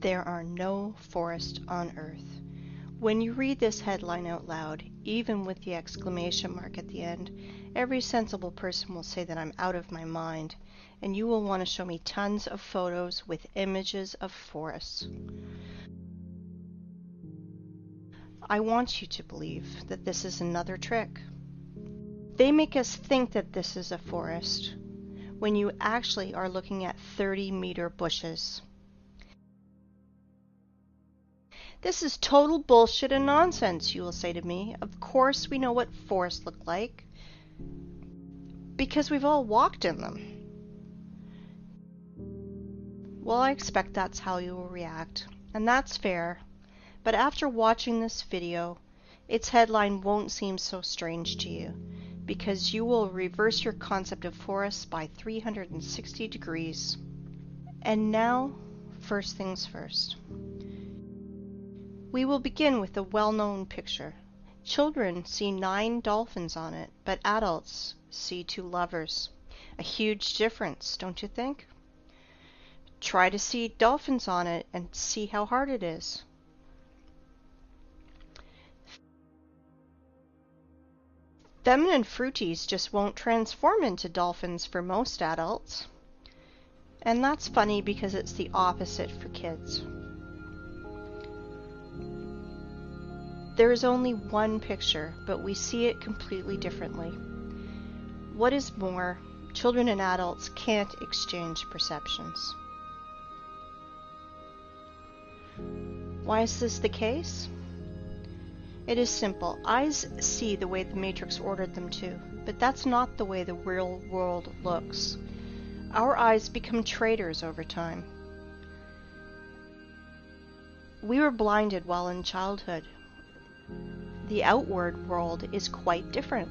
There are no forests on Earth. When you read this headline out loud, even with the exclamation mark at the end, every sensible person will say that I'm out of my mind, and you will want to show me tons of photos with images of forests. I want you to believe that this is another trick. They make us think that this is a forest, when you actually are looking at 30-meter bushes. This is total bullshit and nonsense, you will say to me. Of course we know what forests look like, because we've all walked in them. Well, I expect that's how you will react, and that's fair. But after watching this video, its headline won't seem so strange to you, because you will reverse your concept of forests by 360 degrees. And now, first things first. We will begin with a well-known picture. Children see 9 dolphins on it, but adults see 2 lovers. A huge difference, don't you think? Try to see dolphins on it and see how hard it is. Feminine fruities just won't transform into dolphins for most adults. And that's funny because it's the opposite for kids. There is only one picture, but we see it completely differently. What is more, children and adults can't exchange perceptions. Why is this the case? It is simple. Eyes see the way the Matrix ordered them to, but that's not the way the real world looks. Our eyes become traitors over time. We were blinded while in childhood. The outward world is quite different.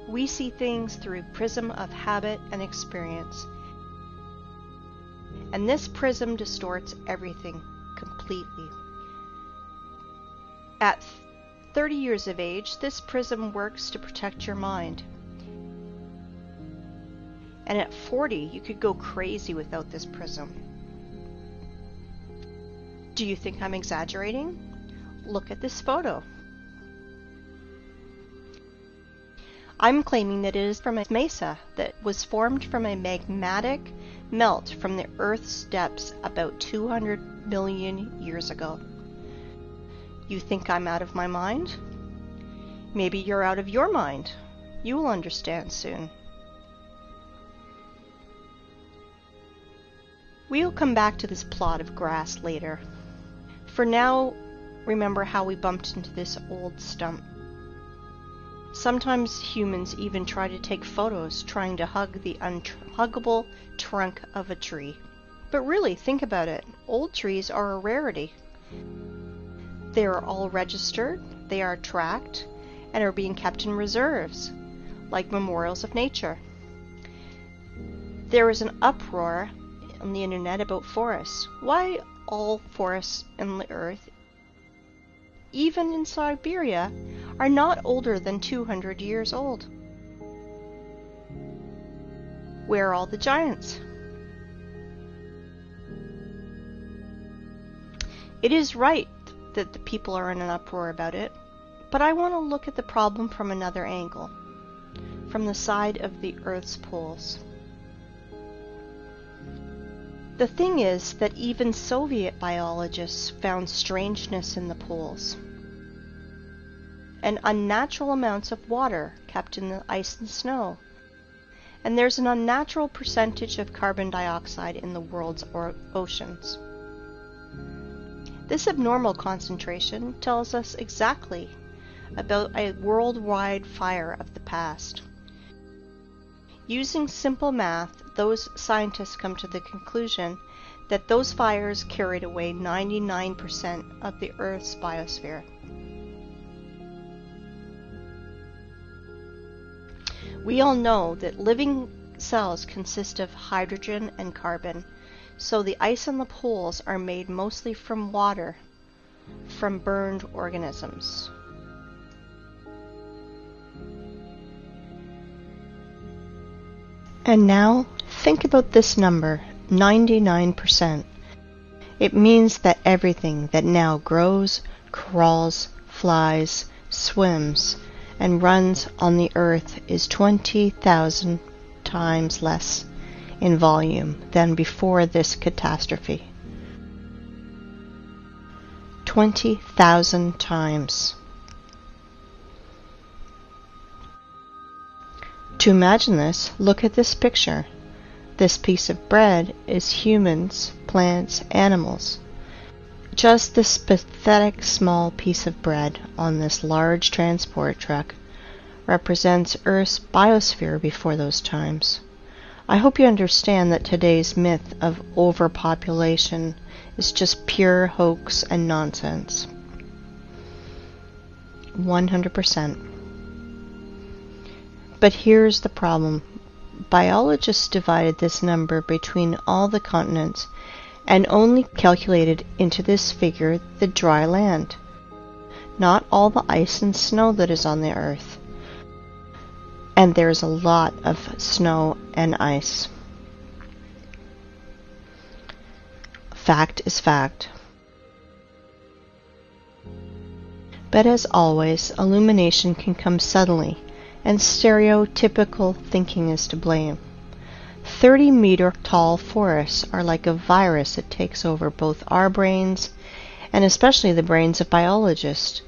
We see things through a prism of habit and experience. And this prism distorts everything completely. At 30 years of age, this prism works to protect your mind. And at 40, you could go crazy without this prism. Do you think I'm exaggerating? Look at this photo. I'm claiming that it is from a mesa that was formed from a magmatic melt from the Earth's depths about 200 million years ago. You think I'm out of my mind? Maybe you're out of your mind. You will understand soon. We'll come back to this plot of grass later. For now, remember how we bumped into this old stump. Sometimes humans even try to take photos trying to hug the unhuggable trunk of a tree. But really, think about it. Old trees are a rarity. They are all registered, they are tracked, and are being kept in reserves, like memorials of nature. There is an uproar on the internet about forests. Why all forests in the earth, even in Siberia, are not older than 200 years old? Where are all the giants? It is right that the people are in an uproar about it, but I want to look at the problem from another angle, from the side of the Earth's poles. The thing is that even Soviet biologists found strangeness in the poles, and unnatural amounts of water kept in the ice and snow, and there's an unnatural percentage of carbon dioxide in the world's oceans. This abnormal concentration tells us exactly about a worldwide fire of the past. Using simple math, those scientists come to the conclusion that those fires carried away 99% of the Earth's biosphere. We all know that living cells consist of hydrogen and carbon, so the ice on the poles are made mostly from water, from burned organisms. And now, think about this number, 99%. It means that everything that now grows, crawls, flies, swims, and runs on the earth is 20,000 times less in volume than before this catastrophe. 20,000 times. To imagine this, look at this picture. This piece of bread is humans, plants, animals. Just this pathetic small piece of bread on this large transport truck represents Earth's biosphere before those times. I hope you understand that today's myth of overpopulation is just pure hoax and nonsense. 100%. But here's the problem. Biologists divided this number between all the continents and only calculated into this figure the dry land, not all the ice and snow that is on the earth. And there's a lot of snow and ice. Fact is fact. But as always, illumination can come suddenly, and stereotypical thinking is to blame. 30-meter tall forests are like a virus that takes over both our brains and especially the brains of biologists,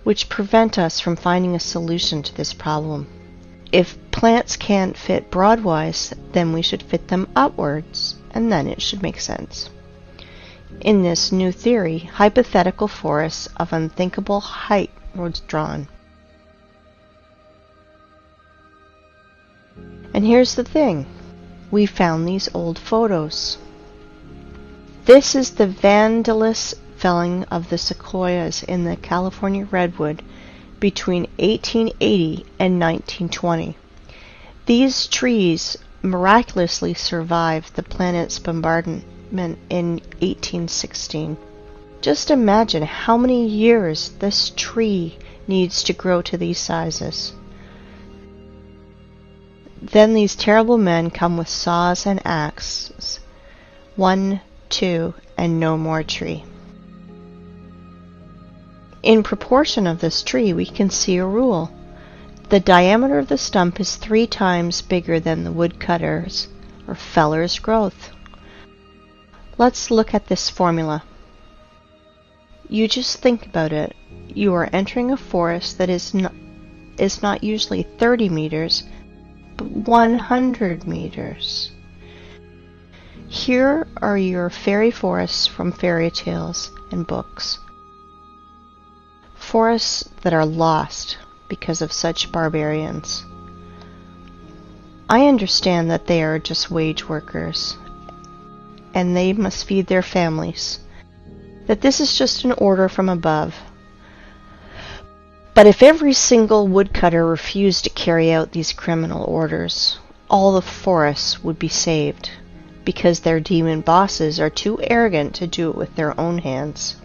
which prevent us from finding a solution to this problem. If plants can't fit broadwise, then we should fit them upwards, and then it should make sense. In this new theory, hypothetical forests of unthinkable height was drawn. And here's the thing. We found these old photos. This is the vandalous felling of the sequoias in the California redwood between 1880 and 1920. These trees miraculously survived the planet's bombardment in 1816. Just imagine how many years this tree needs to grow to these sizes. Then these terrible men come with saws and axes. 1, 2, and no more tree. In proportion of this tree, we can see a rule. The diameter of the stump is 3 times bigger than the woodcutter's or feller's growth. Let's look at this formula. You just think about it. You are entering a forest that is not usually 30 meters, but 100 meters. Here are your fairy forests from fairy tales and books. Forests that are lost because of such barbarians. I understand that they are just wage workers, and they must feed their families, that this is just an order from above. But if every single woodcutter refused to carry out these criminal orders, all the forests would be saved, because their demon bosses are too arrogant to do it with their own hands.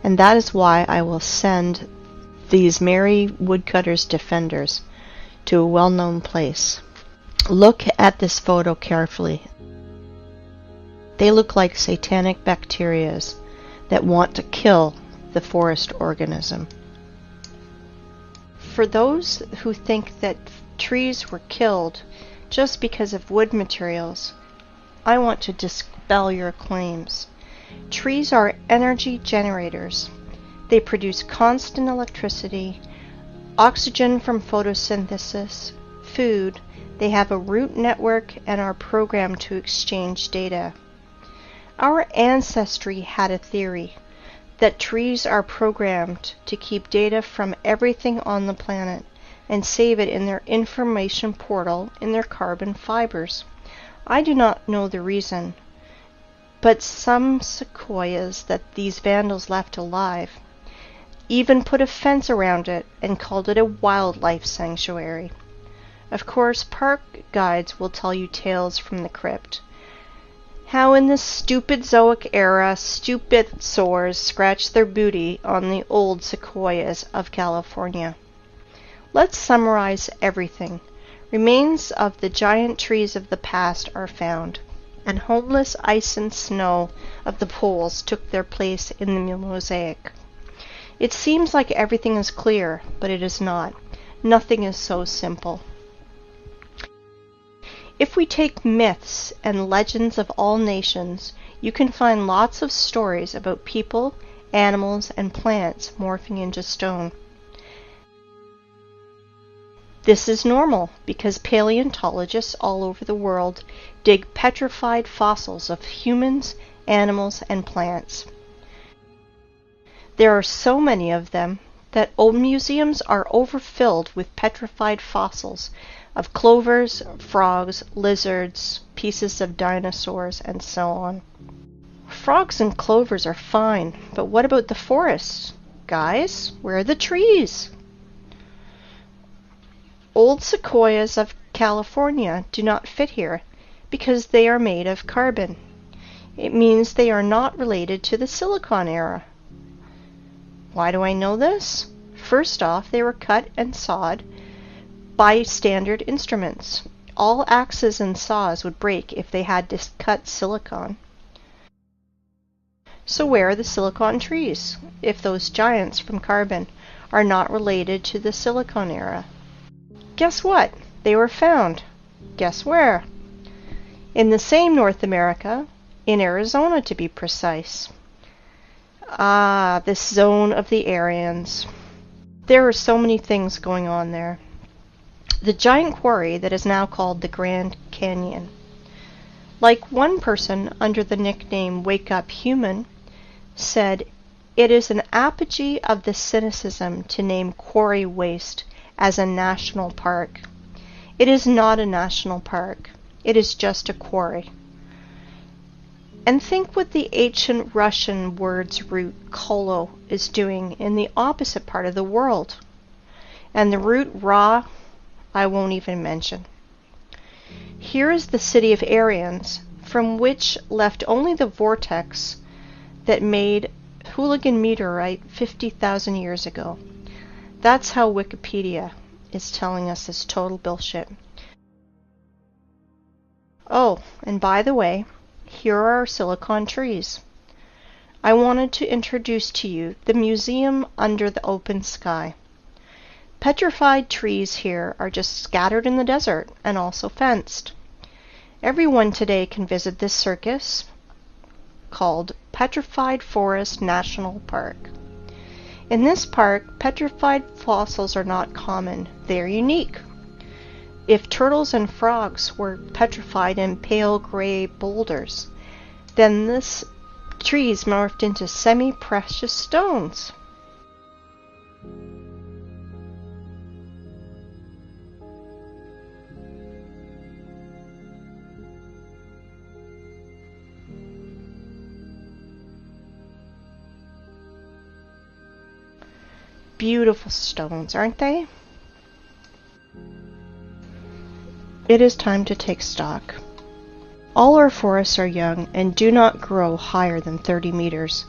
And that is why I will send these merry woodcutters' defenders to a well-known place. Look at this photo carefully. They look like satanic bacterias that want to kill the forest organism. For those who think that trees were killed just because of wood materials, I want to dispel your claims. Trees are energy generators. They produce constant electricity, oxygen from photosynthesis, food. They have a root network and are programmed to exchange data. Our ancestry had a theory that trees are programmed to keep data from everything on the planet and save it in their information portal in their carbon fibers. I do not know the reason, but some sequoias that these vandals left alive even put a fence around it and called it a wildlife sanctuary. Of course, park guides will tell you tales from the crypt. How in the stupid Zoic era, stupid sores scratched their booty on the old sequoias of California. Let's summarize everything. Remains of the giant trees of the past are found, and homeless ice and snow of the poles took their place in the mosaic. It seems like everything is clear, but it is not. Nothing is so simple. If we take myths and legends of all nations, you can find lots of stories about people, animals, and plants morphing into stone. This is normal because paleontologists all over the world dig petrified fossils of humans, animals, and plants. There are so many of them that old museums are overfilled with petrified fossils of clovers, frogs, lizards, pieces of dinosaurs, and so on. Frogs and clovers are fine, but what about the forests? Guys, where are the trees? Old sequoias of California do not fit here because they are made of carbon. It means they are not related to the Silicon era. Why do I know this? First off, they were cut and sawed by standard instruments. All axes and saws would break if they had to cut silicon. So where are the silicon trees, if those giants from carbon are not related to the Silicon era? Guess what? They were found. Guess where? In the same North America, in Arizona to be precise. Ah, this zone of the Aryans. There are so many things going on there. The giant quarry that is now called the Grand Canyon. Like one person under the nickname WakeUpHuman said, it is an apogee of the cynicism to name Quarry Waste as a national park. It is not a national park. It is just a quarry. And think what the ancient Russian word's root kolo is doing in the opposite part of the world. And the root ra, I won't even mention. Here is the city of Aryans, from which left only the vortex that made Hooligan meteorite 50,000 years ago. That's how Wikipedia is telling us this total bullshit. Oh, and by the way, here are our silicon trees. I wanted to introduce to you the museum under the open sky. Petrified trees here are just scattered in the desert and also fenced. Everyone today can visit this circus called Petrified Forest National Park. In this park, petrified fossils are not common. They are unique. If turtles and frogs were petrified in pale gray boulders, then this trees morphed into semi-precious stones. Beautiful stones, aren't they? It is time to take stock. All our forests are young and do not grow higher than 30 meters.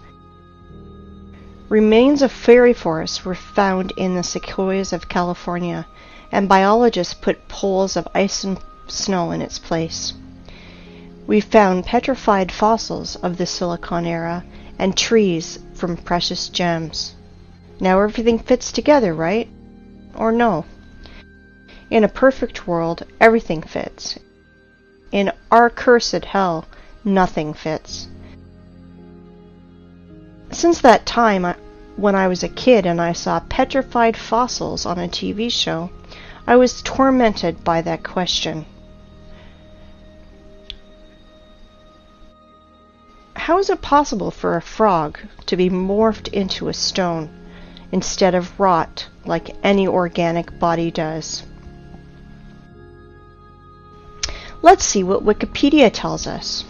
Remains of fairy forests were found in the sequoias of California, and biologists put poles of ice and snow in its place. We found petrified fossils of the Silicon era and trees from precious gems. Now everything fits together, right? Or no? In a perfect world, everything fits. In our cursed hell, nothing fits. Since that time, when I was a kid and I saw petrified fossils on a TV show, I was tormented by that question. How is it possible for a frog to be morphed into a stone instead of rot like any organic body does? Let's see what Wikipedia tells us.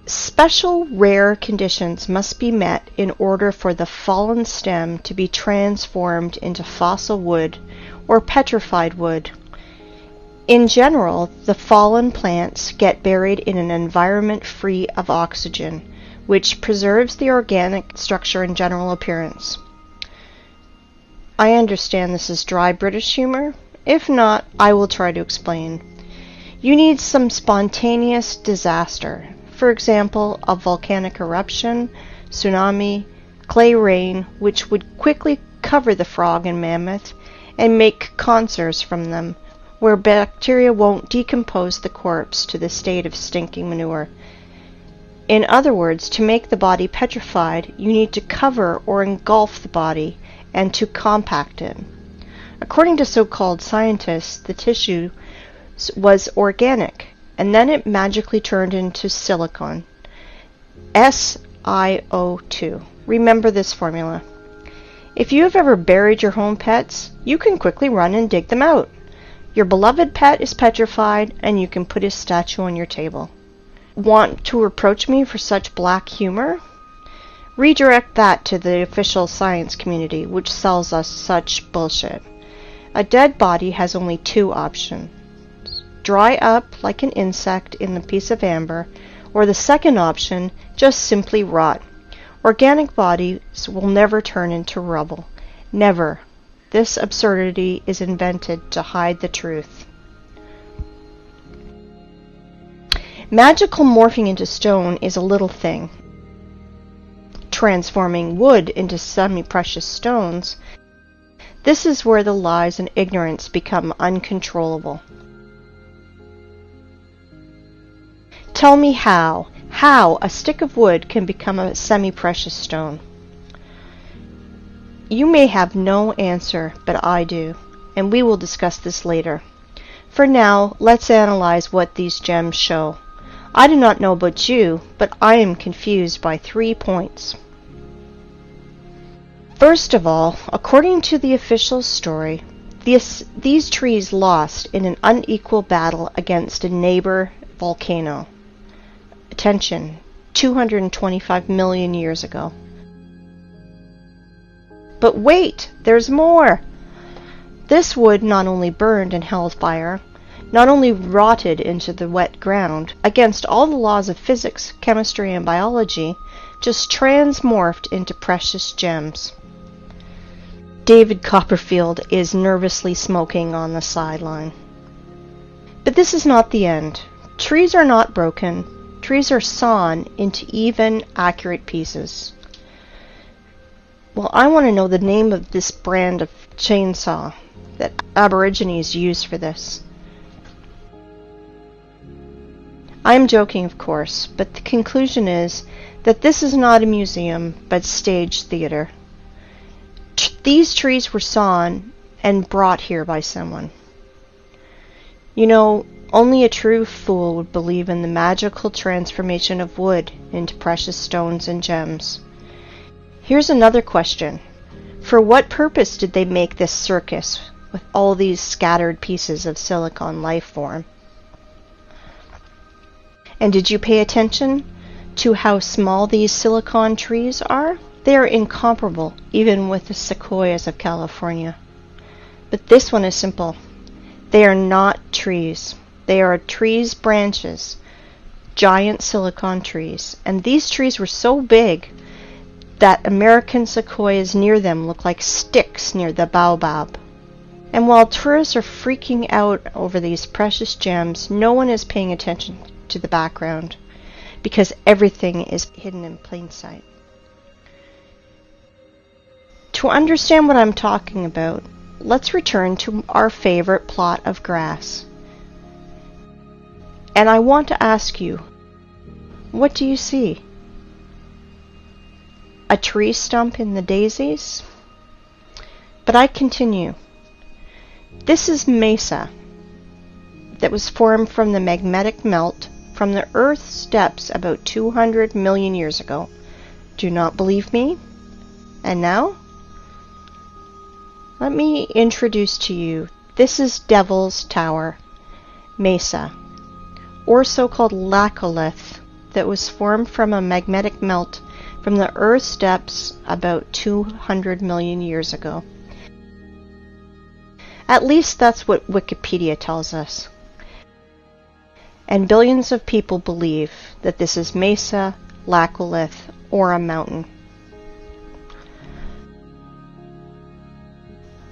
Special rare conditions must be met in order for the fallen stem to be transformed into fossil wood or petrified wood. In general, the fallen plants get buried in an environment free of oxygen, which preserves the organic structure and general appearance. I understand this is dry British humor. If not, I will try to explain. You need some spontaneous disaster. For example, a volcanic eruption, tsunami, clay rain, which would quickly cover the frog and mammoth and make conserves from them, where bacteria won't decompose the corpse to the state of stinking manure. In other words, to make the body petrified, you need to cover or engulf the body and to compact it. According to so-called scientists, the tissue was organic, and then it magically turned into silicon. SiO2. Remember this formula. If you have ever buried your home pets, you can quickly run and dig them out. Your beloved pet is petrified, and you can put his statue on your table. Want to reproach me for such black humor? Redirect that to the official science community, which sells us such bullshit. A dead body has only two options. Dry up like an insect in a piece of amber, or the second option, just simply rot. Organic bodies will never turn into rubble. Never. This absurdity is invented to hide the truth. Magical morphing into stone is a little thing. Transforming wood into semi-precious stones, this is where the lies and ignorance become uncontrollable. Tell me how a stick of wood can become a semi-precious stone. You may have no answer, but I do, and we will discuss this later. For now, let's analyze what these gems show. I do not know about you, but I am confused by 3 points. First of all, according to the official story, these trees lost in an unequal battle against a neighbor volcano. Attention, 225 million years ago. But wait, there's more! This wood not only burned and held fire, not only rotted into the wet ground, against all the laws of physics, chemistry, and biology, just transmorphed into precious gems. David Copperfield is nervously smoking on the sideline. But this is not the end. Trees are not broken. Trees are sawn into even, accurate pieces. Well, I want to know the name of this brand of chainsaw that Aborigines use for this. I am joking, of course, but the conclusion is that this is not a museum, but stage theater. These trees were sawn and brought here by someone. You know, only a true fool would believe in the magical transformation of wood into precious stones and gems. Here's another question. For what purpose did they make this circus with all these scattered pieces of silicon life form? And did you pay attention to how small these silicon trees are? They are incomparable, even with the sequoias of California. But this one is simple. They are not trees. They are trees' branches, giant silicon trees. And these trees were so big that American sequoias near them look like sticks near the baobab. And while tourists are freaking out over these precious gems, no one is paying attention to the background, because everything is hidden in plain sight. To understand what I'm talking about, let's return to our favorite plot of grass. And I want to ask you, what do you see? A tree stump in the daisies? But I continue. This is mesa that was formed from the magnetic melt from the Earth's depths about 200 million years ago. Do not believe me? And now? Let me introduce to you, this is Devil's Tower, mesa, or so-called laccolith, that was formed from a magnetic melt from the Earth's depths about 200 million years ago. At least that's what Wikipedia tells us. And billions of people believe that this is mesa, laccolith, or a mountain.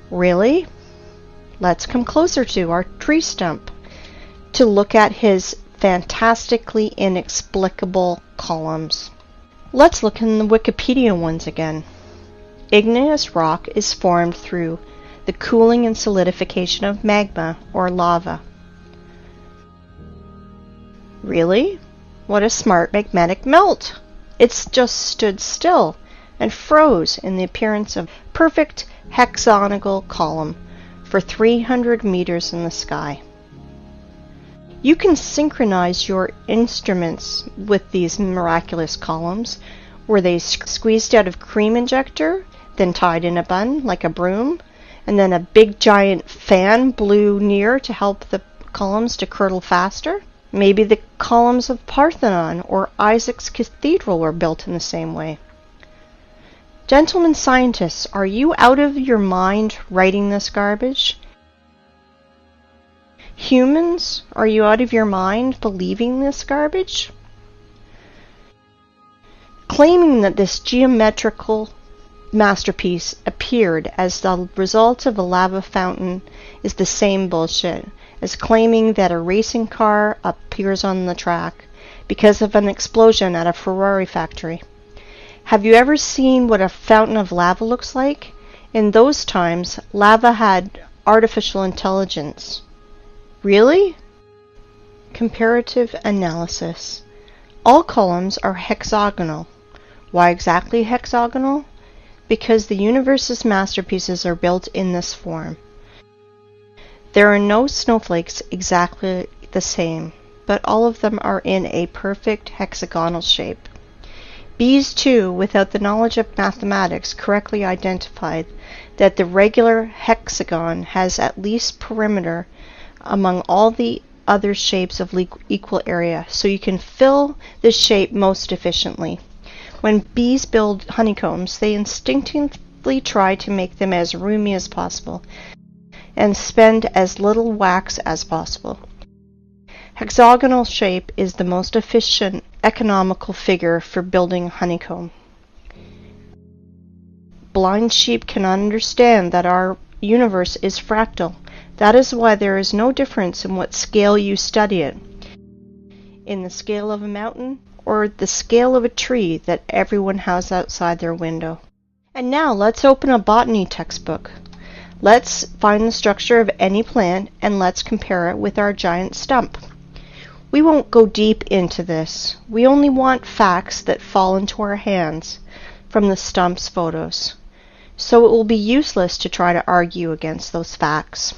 Really? Let's come closer to our tree stump. to look at his fantastically inexplicable columns. Let's look in the Wikipedia ones again. Igneous rock is formed through the cooling and solidification of magma or lava. Really? What a smart magnetic melt! It's just stood still and froze in the appearance of a perfect hexagonal column for 300 meters in the sky. You can synchronize your instruments with these miraculous columns. Were they squeezed out of cream injector, then tied in a bun like a broom, and then a big giant fan blew near to help the columns to curdle faster? Maybe the columns of Parthenon or Isaac's Cathedral were built in the same way. Gentlemen scientists, are you out of your mind writing this garbage? Humans, are you out of your mind believing this garbage? Claiming that this geometrical masterpiece appeared as the result of a lava fountain is the same bullshit as claiming that a racing car appears on the track because of an explosion at a Ferrari factory. Have you ever seen what a fountain of lava looks like? In those times, lava had artificial intelligence. Really? Comparative analysis. All columns are hexagonal. Why exactly hexagonal? Because the universe's masterpieces are built in this form. There are no snowflakes exactly the same, but all of them are in a perfect hexagonal shape. Bees, too, without the knowledge of mathematics, correctly identified that the regular hexagon has at least perimeter among all the other shapes of equal area, so you can fill this shape most efficiently. When bees build honeycombs, they instinctively try to make them as roomy as possible and spend as little wax as possible. Hexagonal shape is the most efficient, economical figure for building honeycomb. Blind sheep cannot understand that our universe is fractal. That is why there is no difference in what scale you study it. In the scale of a mountain or the scale of a tree that everyone has outside their window. And now let's open a botany textbook. Let's find the structure of any plant and let's compare it with our giant stump. We won't go deep into this. We only want facts that fall into our hands from the stump's photos. So it will be useless to try to argue against those facts.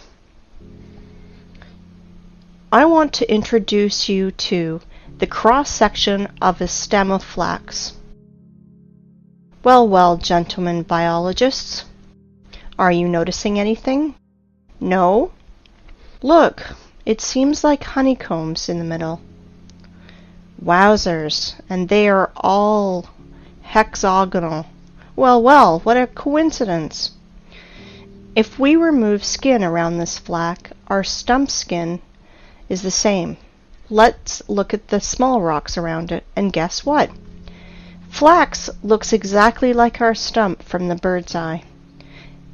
I want to introduce you to the cross-section of a stem of flax. Well, gentlemen biologists, are you noticing anything? No? Look, it seems like honeycombs in the middle. Wowzers, and they are all hexagonal. Well, what a coincidence. If we remove skin around this flax, our stump skin is the same. Let's look at the small rocks around it, and guess what? Flax looks exactly like our stump from the bird's eye.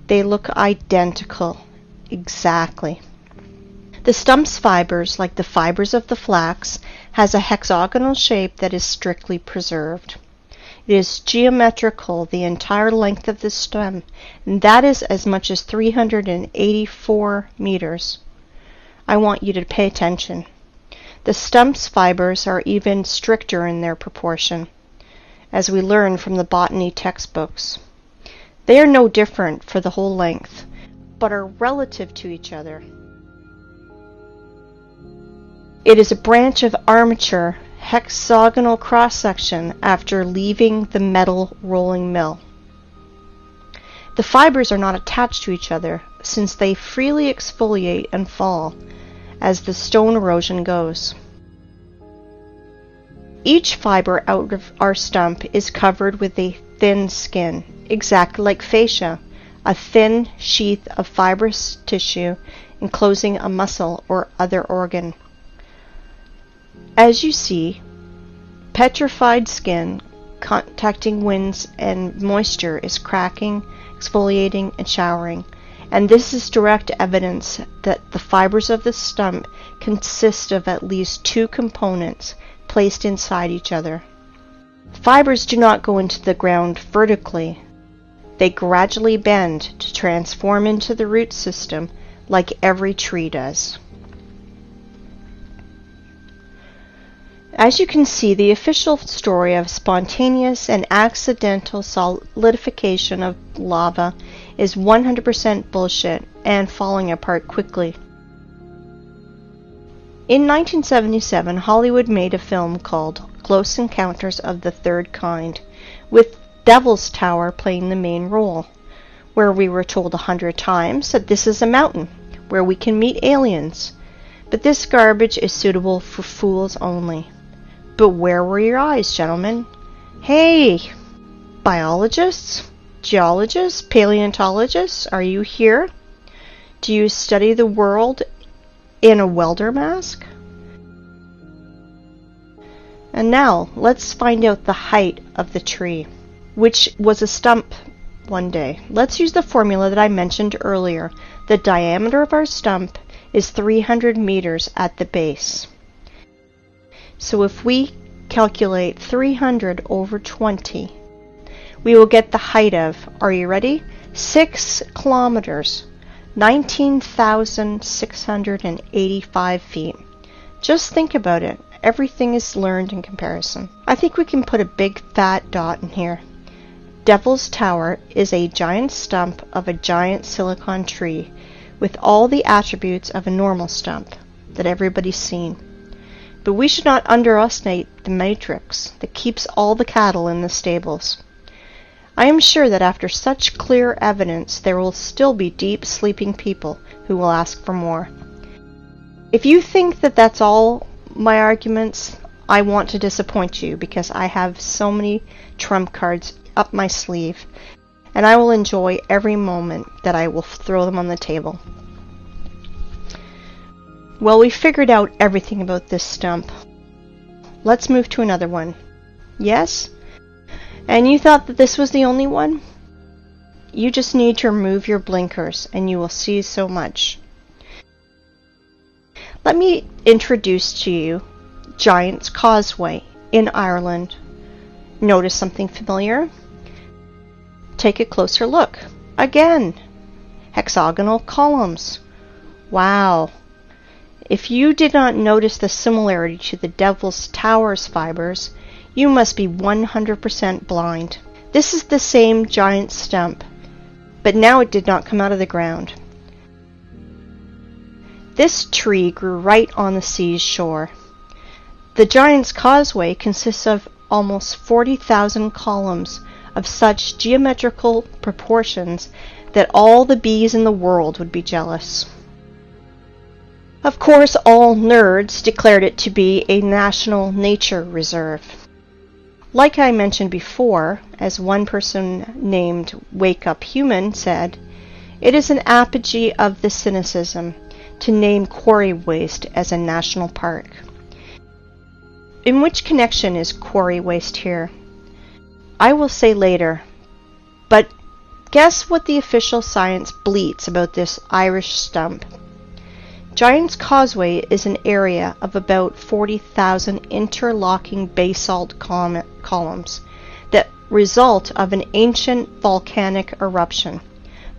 They look identical. Exactly. The stump's fibers, like the fibers of the flax, has a hexagonal shape that is strictly preserved. It is geometrical the entire length of the stem, and that is as much as 384 meters. I want you to pay attention. The stump's fibers are even stricter in their proportion, as we learn from the botany textbooks. They are no different for the whole length, but are relative to each other. It is a branch of armature hexagonal cross-section after leaving the metal rolling mill. The fibers are not attached to each other, since they freely exfoliate and fall as the stone erosion goes. Each fiber out of our stump is covered with a thin skin, exactly like fascia, a thin sheath of fibrous tissue enclosing a muscle or other organ. As you see, petrified skin contacting winds and moisture is cracking, exfoliating, and showering, and this is direct evidence that the fibers of the stump consist of at least two components placed inside each other. Fibers do not go into the ground vertically. They gradually bend to transform into the root system like every tree does. As you can see, the official story of spontaneous and accidental solidification of lava is 100% bullshit and falling apart quickly. In 1977, Hollywood made a film called Close Encounters of the Third Kind, with Devil's Tower playing the main role, where we were told 100 times that this is a mountain where we can meet aliens, but this garbage is suitable for fools only. But where were your eyes, gentlemen? Hey, biologists, geologists, paleontologists, are you here? Do you study the world in a welder mask? And now, let's find out the height of the tree, which was a stump one day. Let's use the formula that I mentioned earlier. The diameter of our stump is 300 meters at the base. So if we calculate 300 over 20, we will get the height of, are you ready? 6 kilometers, 19,685 feet. Just think about it. Everything is learned in comparison. I think we can put a big fat dot in here. Devil's Tower is a giant stump of a giant silicon tree with all the attributes of a normal stump that everybody's seen. But we should not underestimate the matrix that keeps all the cattle in the stables. I am sure that after such clear evidence, there will still be deep sleeping people who will ask for more. If you think that that's all my arguments, I want to disappoint you, because I have so many trump cards up my sleeve, and I will enjoy every moment that I will throw them on the table. Well, we figured out everything about this stump. Let's move to another one. Yes? And you thought that this was the only one? You just need to remove your blinkers and you will see so much. Let me introduce to you Giant's Causeway in Ireland. Notice something familiar? Take a closer look. Again, hexagonal columns. Wow. If you did not notice the similarity to the Devil's Tower's fibers, you must be 100% blind. This is the same giant stump, but now it did not come out of the ground. This tree grew right on the sea's shore. The Giant's Causeway consists of almost 40,000 columns of such geometrical proportions that all the bees in the world would be jealous. Of course, all nerds declared it to be a national nature reserve. Like I mentioned before, as one person named WakeUpHumans said, it is an apogee of the cynicism to name quarry waste as a national park. In which connection is quarry waste here? I will say later, but guess what the official science bleats about this Irish stump? Giant's Causeway is an area of about 40,000 interlocking basalt columns that result of an ancient volcanic eruption.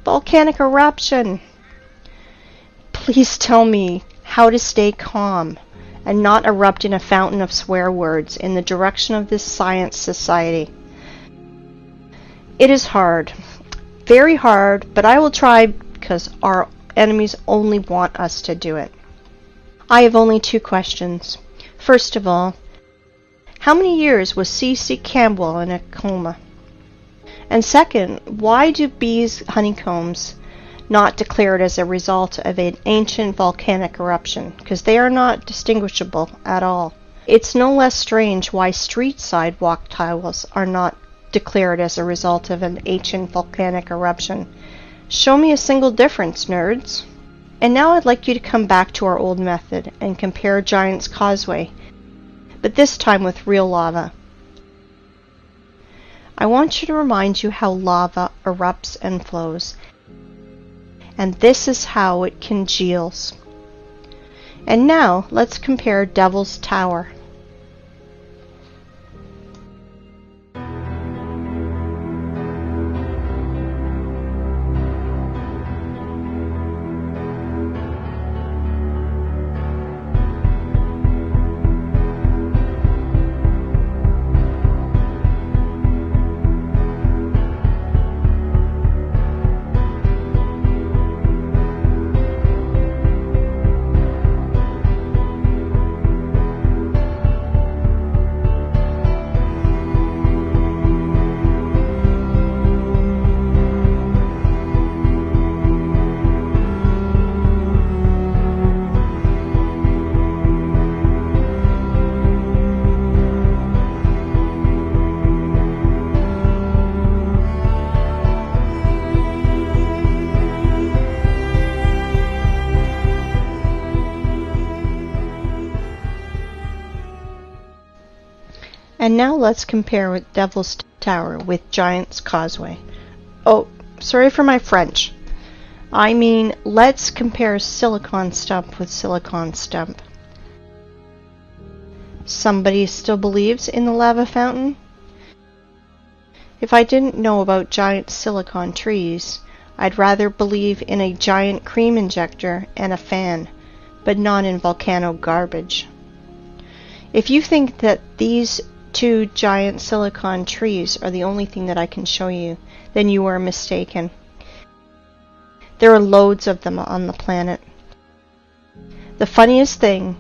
Volcanic eruption! Please tell me how to stay calm and not erupt in a fountain of swear words in the direction of this science society. It is hard, very hard, but I will try because our enemies only want us to do it. I have only 2 questions. First of all, how many years was C.C. Campbell in a coma? And second, why do bees' honeycombs not declared as a result of an ancient volcanic eruption? Because they are not distinguishable at all. It's no less strange why street sidewalk tiles are not declared as a result of an ancient volcanic eruption. Show me a single difference, nerds. And now I'd like you to come back to our old method and compare Giant's Causeway, but this time with real lava. I want you to remind you how lava erupts and flows. and this is how it congeals. And now let's compare Devil's Tower. And now let's compare with Devil's Tower with Giant's Causeway. Oh, sorry for my French. I mean, let's compare Silicon Stump with Silicon Stump. Somebody still believes in the lava fountain? If I didn't know about giant silicon trees, I'd rather believe in a giant cream injector and a fan, but not in volcano garbage. If you think that these two giant silicon trees are the only thing that I can show you, then you are mistaken. There are loads of them on the planet. The funniest thing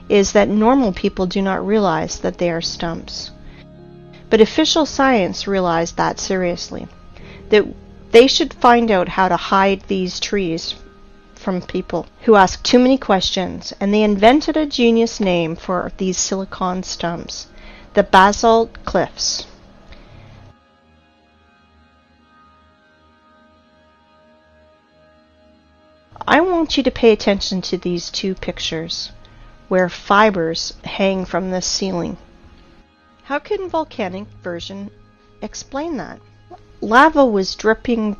is that normal people do not realize that they are stumps. But official science realized that seriously, that they should find out how to hide these trees from people who ask too many questions, and they invented a genius name for these silicon stumps: the Basalt cliffs. I want you to pay attention to these two pictures, where fibers hang from the ceiling. How can volcanic version explain that? Lava was dripping,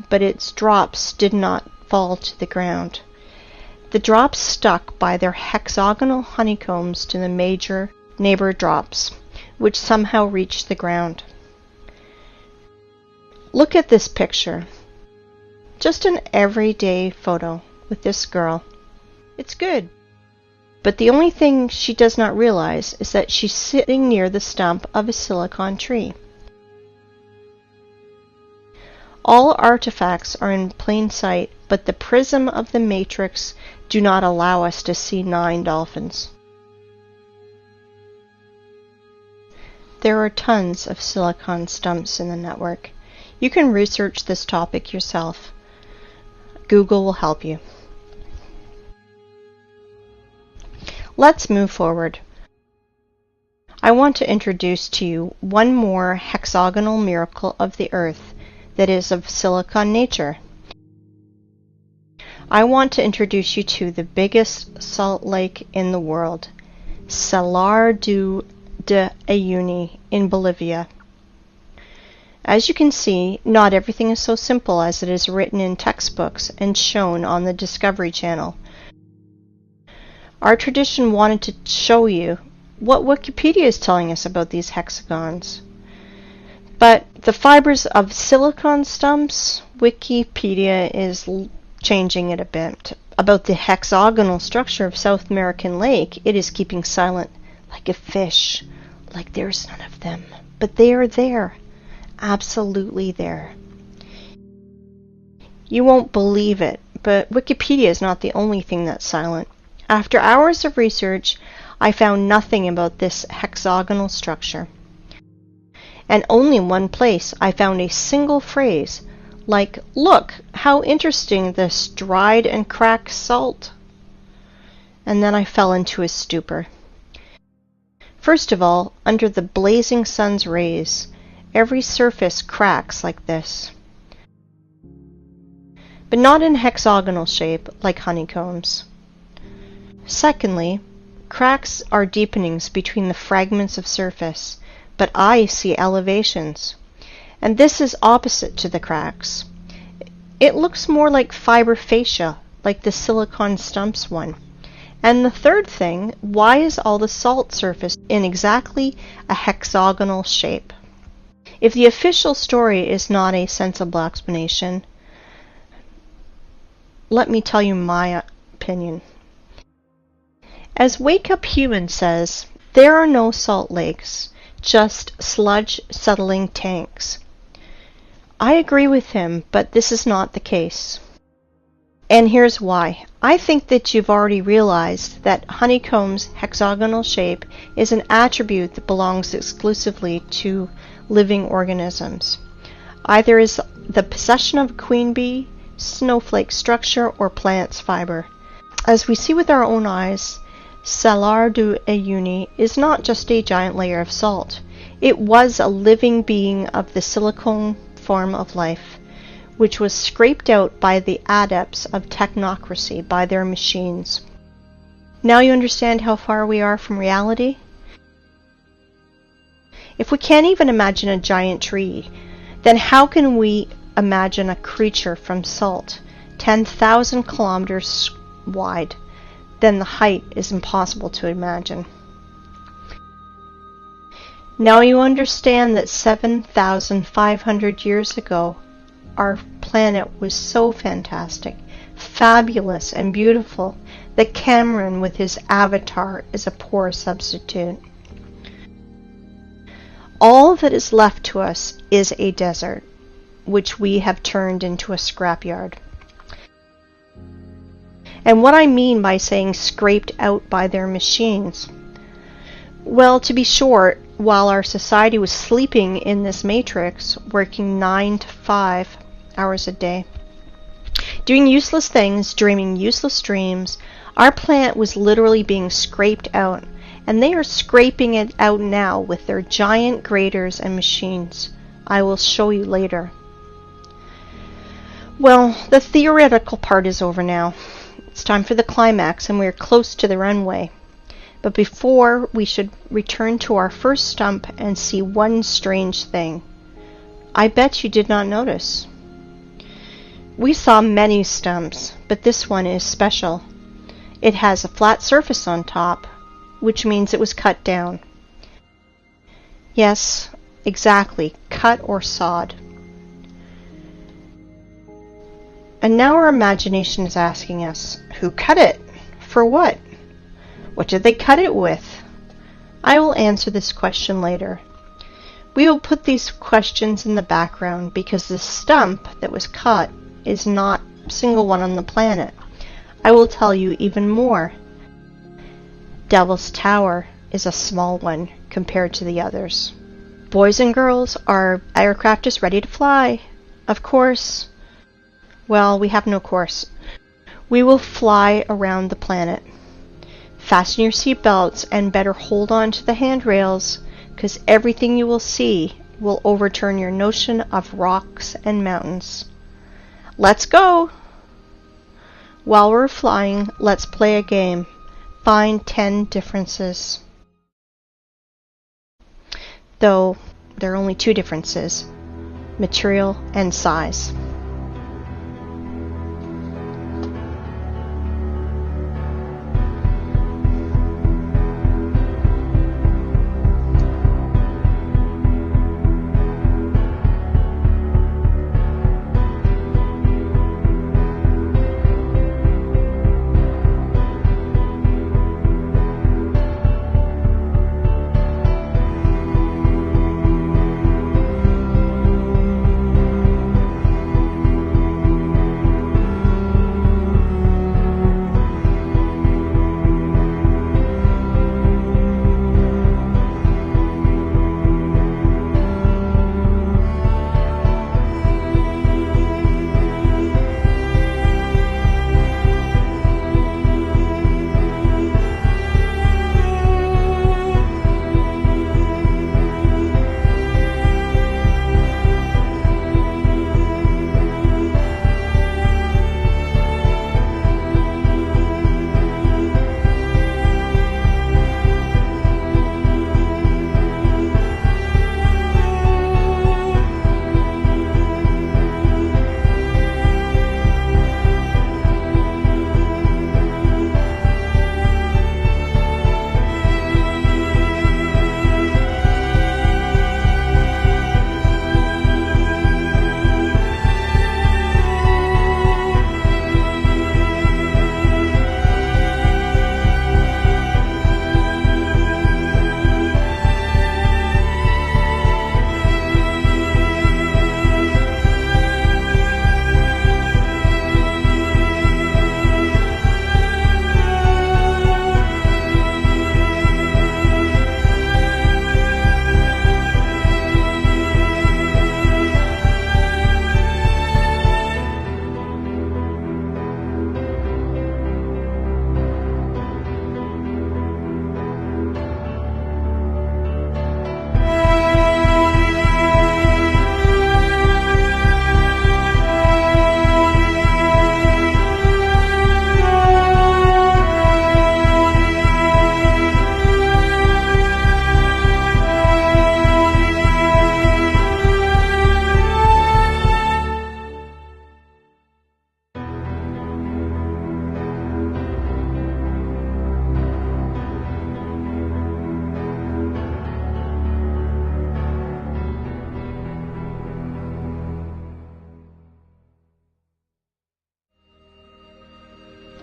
but its drops did not fall to the ground. The drops stuck by their hexagonal honeycombs to the major neighbor drops, which somehow reached the ground. Look at this picture. Just an everyday photo with this girl. It's good. But the only thing she does not realize is that she's sitting near the stump of a silicon tree. All artifacts are in plain sight, but the prism of the matrix do not allow us to see 9 dolphins. There are tons of silicon stumps in the network. You can research this topic yourself. Google will help you. Let's move forward. I want to introduce to you one more hexagonal miracle of the earth that is of silicon nature. I want to introduce you to the biggest salt lake in the world, Salar de Uyuni in Bolivia. As you can see, not everything is so simple as it is written in textbooks and shown on the Discovery Channel. Our tradition wanted to show you what Wikipedia is telling us about these hexagons. But the fibers of silicon stumps, Wikipedia is changing it a bit. About the hexagonal structure of South American Lake, it is keeping silent, like a fish, like there's none of them. But they are there, absolutely there. You won't believe it, but Wikipedia is not the only thing that's silent. After hours of research, I found nothing about this hexagonal structure. And only in one place I found a single phrase, like, "Look, how interesting this dried and cracked salt." And then I fell into a stupor. First of all, under the blazing sun's rays, every surface cracks like this. But not in hexagonal shape, like honeycombs. Secondly, cracks are deepenings between the fragments of surface, but I see elevations. And this is opposite to the cracks. It looks more like fiber fascia, like the silicon stumps one. And the third thing, why is all the salt surface in exactly a hexagonal shape? If the official story is not a sensible explanation, let me tell you my opinion. As Wake Up Humans says, there are no salt lakes, just sludge settling tanks. I agree with him, but this is not the case. And here's why. I think that you've already realized that honeycomb's hexagonal shape is an attribute that belongs exclusively to living organisms. Either is the possession of a queen bee, snowflake structure, or plant's fiber. As we see with our own eyes, Salar du Uyuni is not just a giant layer of salt. It was a living being of the silicone form of life, which was scraped out by the adepts of technocracy, by their machines. Now you understand how far we are from reality? If we can't even imagine a giant tree, then how can we imagine a creature from salt, 10,000 kilometers wide? Then the height is impossible to imagine. Now you understand that 7,500 years ago, our planet was so fantastic, fabulous, and beautiful that Cameron with his avatar is a poor substitute. All that is left to us is a desert, which we have turned into a scrapyard. And what I mean by saying scraped out by their machines, well, to be short, while our society was sleeping in this matrix, working 9 to 5 hours a day, doing useless things, dreaming useless dreams, our planet was literally being scraped out, and they are scraping it out now with their giant graders and machines. I will show you later. Well, the theoretical part is over now. It's time for the climax, and we are close to the runway. But before, we should return to our first stump and see one strange thing. I bet you did not notice. We saw many stumps, but this one is special. It has a flat surface on top, which means it was cut down. Yes, exactly, cut or sawed. And now our imagination is asking us, who cut it? For what? What did they cut it with? I will answer this question later. We will put these questions in the background because the stump that was cut is not a single one on the planet. I will tell you even more. Devil's Tower is a small one compared to the others. Boys and girls, our aircraft is ready to fly. Of course. Well, we have no course. We will fly around the planet. Fasten your seatbelts and better hold on to the handrails, because everything you will see will overturn your notion of rocks and mountains. Let's go! While we're flying, let's play a game. Find 10 differences. Though, there are only 2 differences: material and size.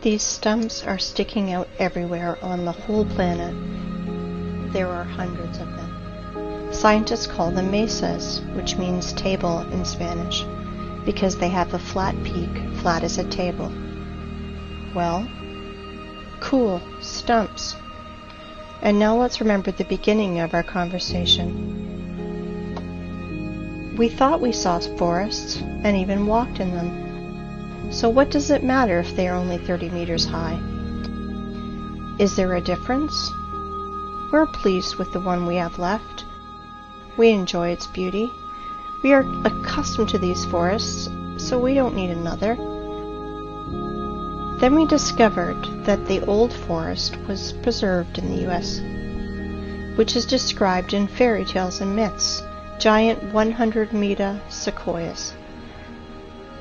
These stumps are sticking out everywhere on the whole planet. There are hundreds of them. Scientists call them mesas, which means table in Spanish, because they have a flat peak, flat as a table. Well, cool, stumps. And now let's remember the beginning of our conversation. We thought we saw forests and even walked in them. So what does it matter if they are only 30 meters high? Is there a difference? We're pleased with the one we have left. We enjoy its beauty. We are accustomed to these forests, so we don't need another. Then we discovered that the old forest was preserved in the US, which is described in fairy tales and myths, giant 100-meter sequoias.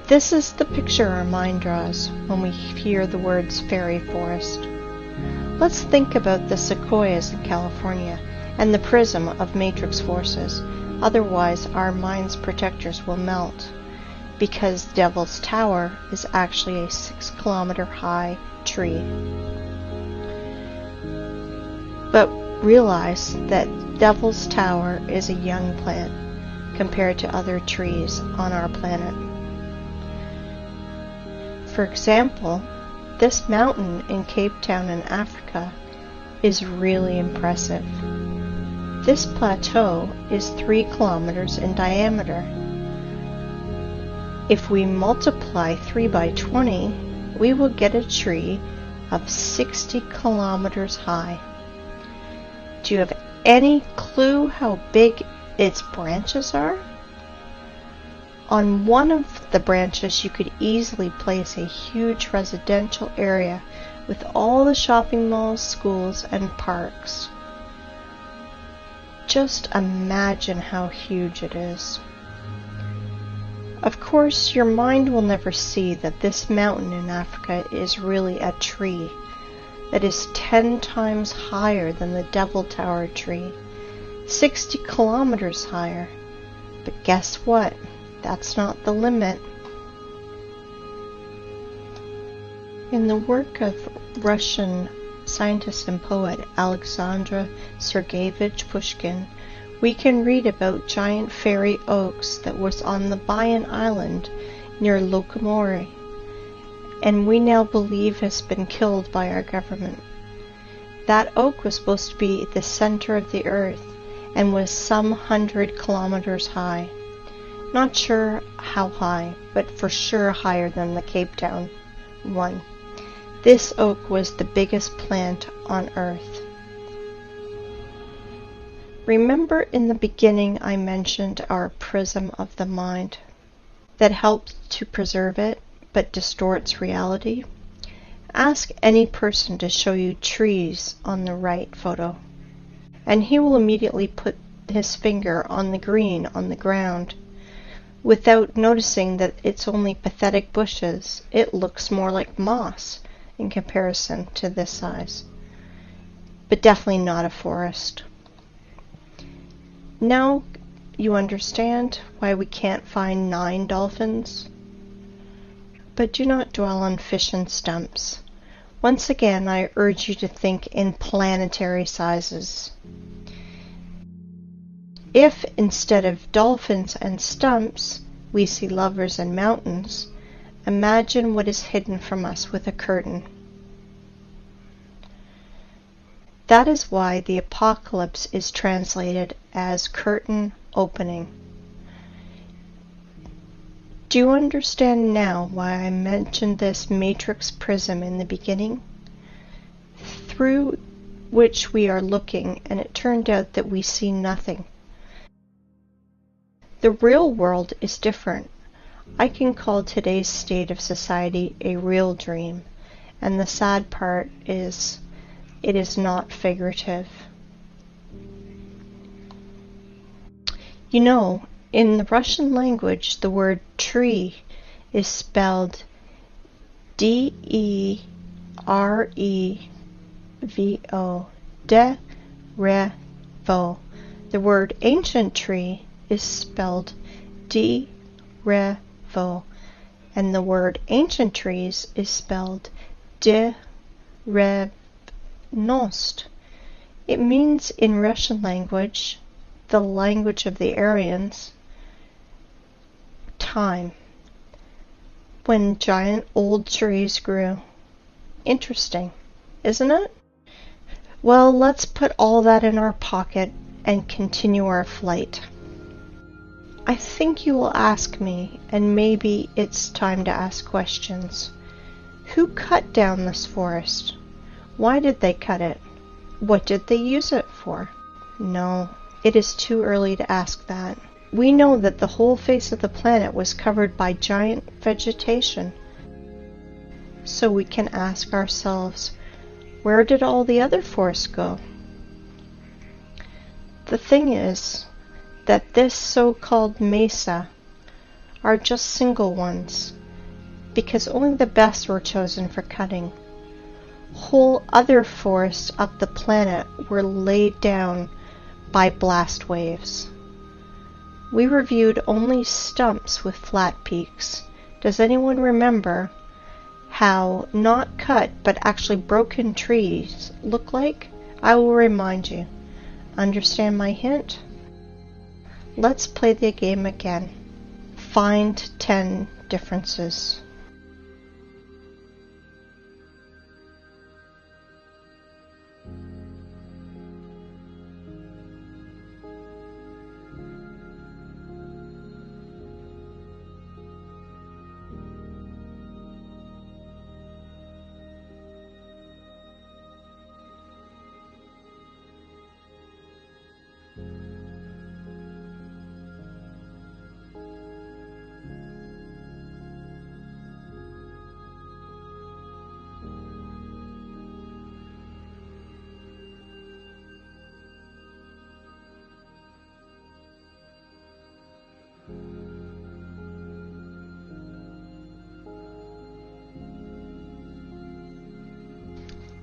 This is the picture our mind draws when we hear the words fairy forest. Let's think about the sequoias in California and the prism of matrix forces, otherwise our mind's protectors will melt, because Devil's Tower is actually a 6-kilometer high tree. But realize that Devil's Tower is a young plant compared to other trees on our planet. For example, this mountain in Cape Town in Africa is really impressive. This plateau is 3 kilometers in diameter. If we multiply 3 by 20, we will get a tree of 60 kilometers high. Do you have any clue how big its branches are? On one of the branches, you could easily place a huge residential area with all the shopping malls, schools, and parks. Just imagine how huge it is. Of course, your mind will never see that this mountain in Africa is really a tree that is 10 times higher than the Devil Tower tree, 60 kilometers higher. But guess what? That's not the limit. In the work of Russian scientist and poet Alexander Sergeyevich Pushkin, we can read about giant fairy oaks that was on the Bayan Island near Lokomori, and we now believe has been killed by our government. That oak was supposed to be the center of the earth and was some 100 kilometers high. Not sure how high, but for sure higher than the Cape Town one. This oak was the biggest plant on Earth. Remember in the beginning I mentioned our prism of the mind that helps to preserve it but distorts reality? Ask any person to show you trees on the right photo, and he will immediately put his finger on the green on the ground. Without noticing that it's only pathetic bushes, it looks more like moss in comparison to this size. But definitely not a forest. Now you understand why we can't find 9 dolphins? But do not dwell on fish and stumps. Once again, I urge you to think in planetary sizes. If instead of dolphins and stumps, we see lovers and mountains, imagine what is hidden from us with a curtain. That is why the apocalypse is translated as curtain opening. Do you understand now why I mentioned this matrix prism in the beginning? Through which we are looking, and it turned out that we see nothing. The real world is different. I can call today's state of society a real dream, and the sad part is it is not figurative. You know, in the Russian language, the word tree is spelled D-E-R-E-V-O, de-re-vo. The word ancient tree is spelled D-re-vo, and the word ancient trees is spelled de revnost. It means in Russian language, the language of the Aryans, time, when giant old trees grew. Interesting, isn't it? Well, let's put all that in our pocket and continue our flight. I think you will ask me, and maybe it's time to ask questions. Who cut down this forest? Why did they cut it? What did they use it for? No, it is too early to ask that. We know that the whole face of the planet was covered by giant vegetation. So we can ask ourselves, where did all the other forests go? The thing is that this so-called mesa are just single ones, because only the best were chosen for cutting. Whole other forests up the planet were laid down by blast waves. We reviewed only stumps with flat peaks. Does anyone remember how not cut but actually broken trees look like? I will remind you. Understand my hint? Let's play the game again. Find 10 differences.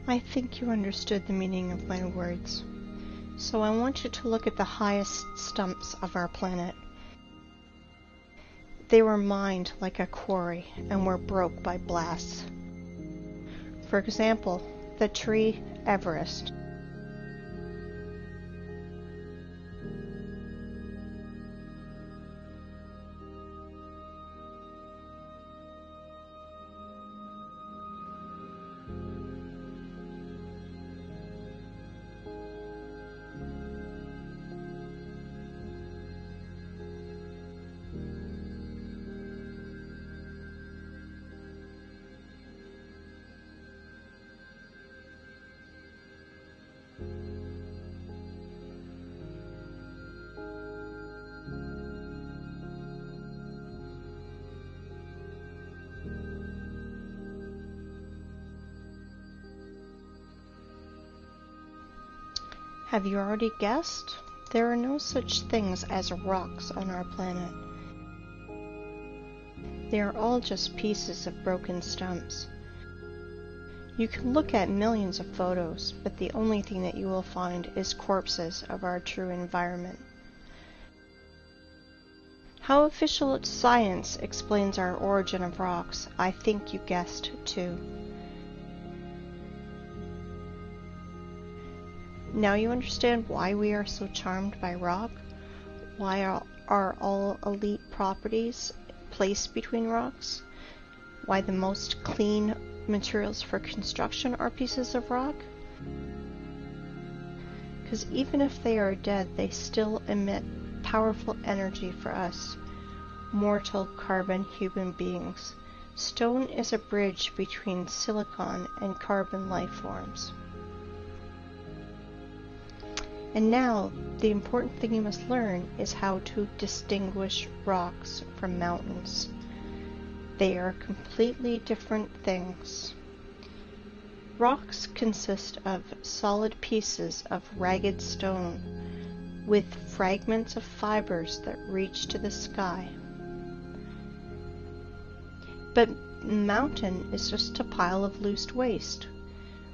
I think you understood the meaning of my words. So I want you to look at the highest stumps of our planet. They were mined like a quarry and were broke by blasts. For example, the tree Everest. Have you already guessed? There are no such things as rocks on our planet. They are all just pieces of broken stumps. You can look at millions of photos, but the only thing that you will find is corpses of our true environment. How official science explains our origin of rocks, I think you guessed too. Now you understand why we are so charmed by rock? Why are all elite properties placed between rocks? Why the most clean materials for construction are pieces of rock? Because even if they are dead, they still emit powerful energy for us, mortal carbon human beings. Stone is a bridge between silicon and carbon life forms. And now, the important thing you must learn is how to distinguish rocks from mountains. They are completely different things. Rocks consist of solid pieces of ragged stone with fragments of fibers that reach to the sky. But mountain is just a pile of loose waste,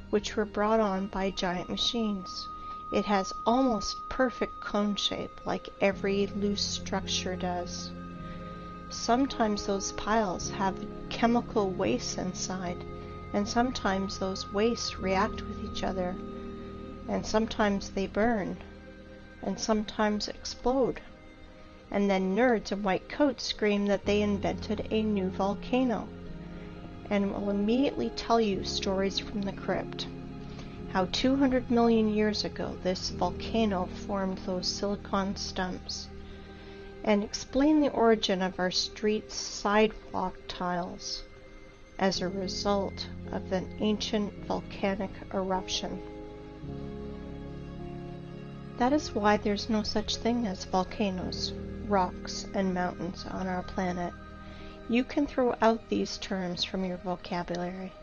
which were brought on by giant machines. It has almost perfect cone shape, like every loose structure does. Sometimes those piles have chemical waste inside and sometimes those wastes react with each other, and sometimes they burn, and sometimes explode. And then nerds in white coats scream that they invented a new volcano, and will immediately tell you stories from the crypt. How 200 million years ago this volcano formed those silicon stumps, and explain the origin of our street sidewalk tiles as a result of an ancient volcanic eruption. That is why there's no such thing as volcanoes, rocks, and mountains on our planet. You can throw out these terms from your vocabulary.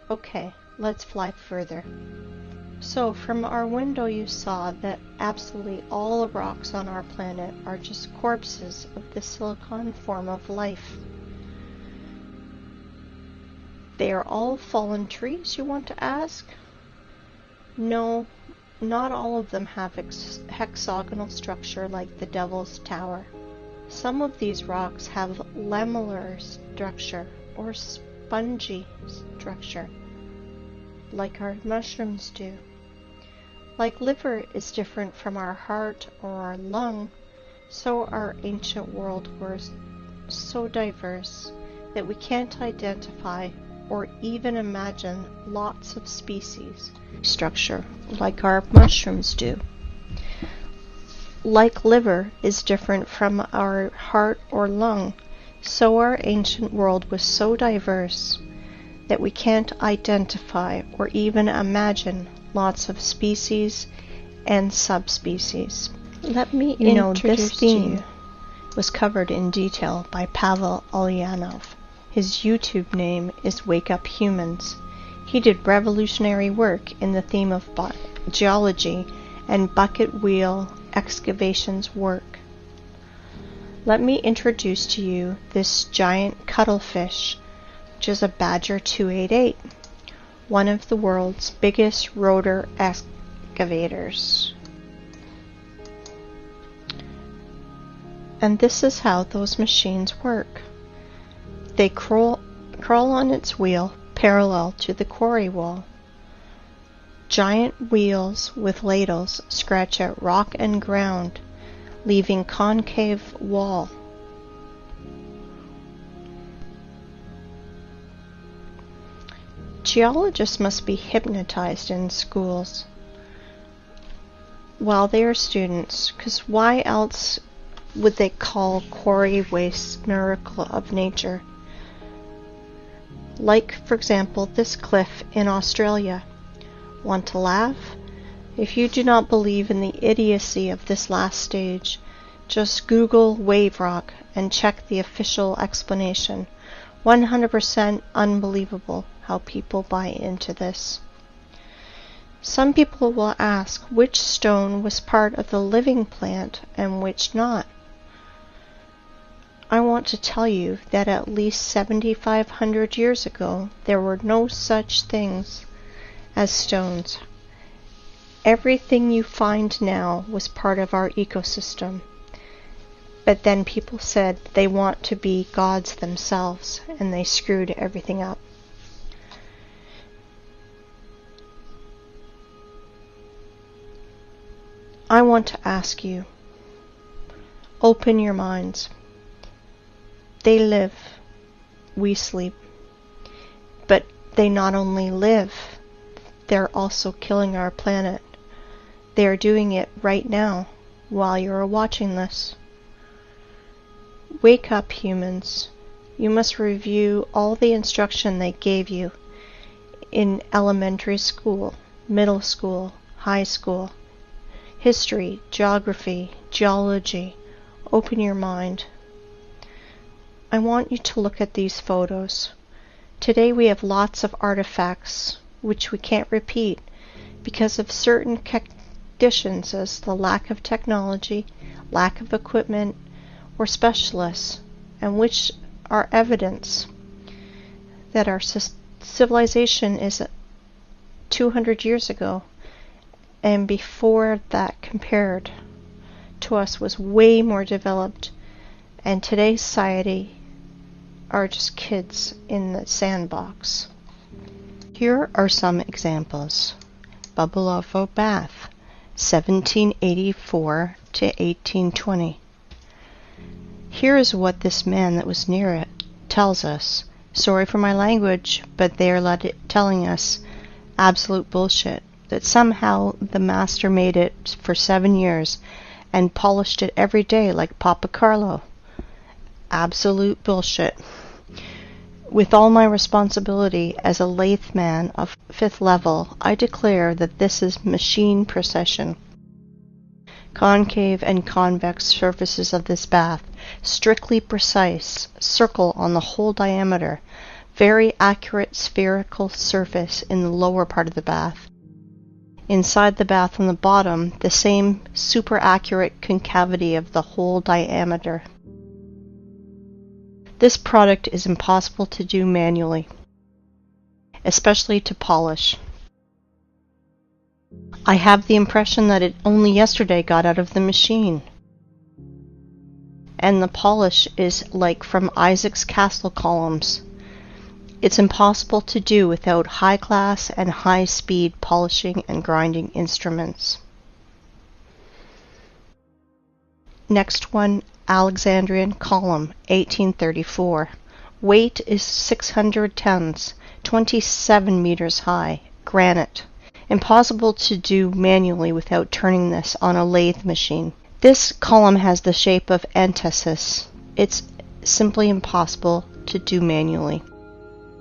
Okay, let's fly further. So from our window you saw that absolutely all the rocks on our planet are just corpses of the silicon form of life. They are all fallen trees, you want to ask? No, not all of them have hexagonal structure like the Devil's Tower. Some of these rocks have lamellar structure or spongy structure, like our mushrooms do. Like liver is different from our heart or our lung, so our ancient world was so diverse that we can't identify or even imagine lots of species structure like our mushrooms do. Like liver is different from our heart or lung, so our ancient world was so diverse that we can't identify or even imagine lots of species and subspecies. Let me introduce this theme was covered in detail by Pavel Ulyanov. His YouTube name is WakeUpHumans. He did revolutionary work in the theme of geology and bucket wheel excavations work. Let me introduce to you this giant cuttlefish, which is a Badger 288, one of the world's biggest rotor excavators. And this is how those machines work. They crawl on its wheel parallel to the quarry wall. Giant wheels with ladles scratch at rock and ground, leaving concave wall. Geologists must be hypnotized in schools while they are students, because why else would they call quarry waste miracle of nature? Like, for example, this cliff in Australia. Want to laugh? If you do not believe in the idiocy of this last stage, just Google wave rock and check the official explanation. 100% unbelievable how people buy into this. Some people will ask which stone was part of the living plant and which not. I want to tell you that at least 7,500 years ago there were no such things as stones. Everything you find now was part of our ecosystem. But then people said they want to be gods themselves, and they screwed everything up. I want to ask you, open your minds. They live, we sleep. But they not only live, they're also killing our planet. They are doing it right now while you're watching this. Wake up, humans. You must review all the instruction they gave you in elementary school, middle school, high school, history, geography, geology. Open your mind. I want you to look at these photos. Today we have lots of artifacts which we can't repeat because of certain conditions as the lack of technology, lack of equipment, or specialists, and which are evidence that our civilization is 200 years ago, and before that compared to us was way more developed, and today's society are just kids in the sandbox. Here are some examples. Bubbleovo Bath, 1784 to 1820. Here is what this man that was near it tells us. Sorry for my language, but they are telling us absolute bullshit. That somehow the master made it for 7 years and polished it every day like Papa Carlo. Absolute bullshit. With all my responsibility as a lathe man of 5th level, I declare that this is machine precision. Concave and convex surfaces of this bath, strictly precise, circle on the whole diameter, very accurate spherical surface in the lower part of the bath. Inside the bath on the bottom, the same super accurate concavity of the whole diameter. This product is impossible to do manually, especially to polish. I have the impression that it only yesterday got out of the machine. And the polish is like from Isaac's castle columns. It's impossible to do without high-class and high-speed polishing and grinding instruments. Next one, Alexandrian column, 1834. Weight is 600 tons, 27 meters high, granite. Impossible to do manually without turning this on a lathe machine. This column has the shape of antithesis. It's simply impossible to do manually.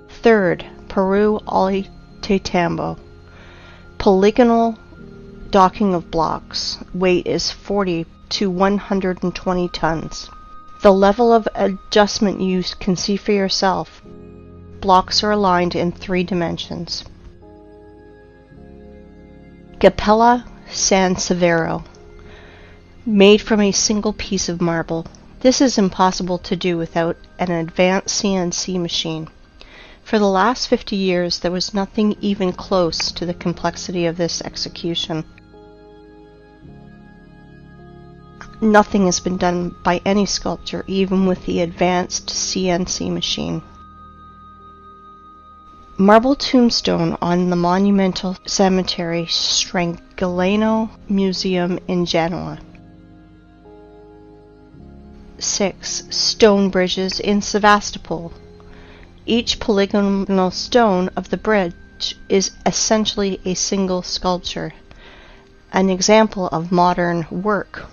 Third, Peru Ollantaytambo. Polygonal docking of blocks. Weight is 40 to 120 tons. The level of adjustment you can see for yourself. Blocks are aligned in 3 dimensions. Capella San Severo. Made from a single piece of marble. This is impossible to do without an advanced CNC machine. For the last 50 years, there was nothing even close to the complexity of this execution. Nothing has been done by any sculptor, even with the advanced CNC machine. Marble tombstone on the monumental cemetery Strangolano Museum in Genoa. 6. Stone bridges in Sevastopol. Each polygonal stone of the bridge is essentially a single sculpture. An example of modern work,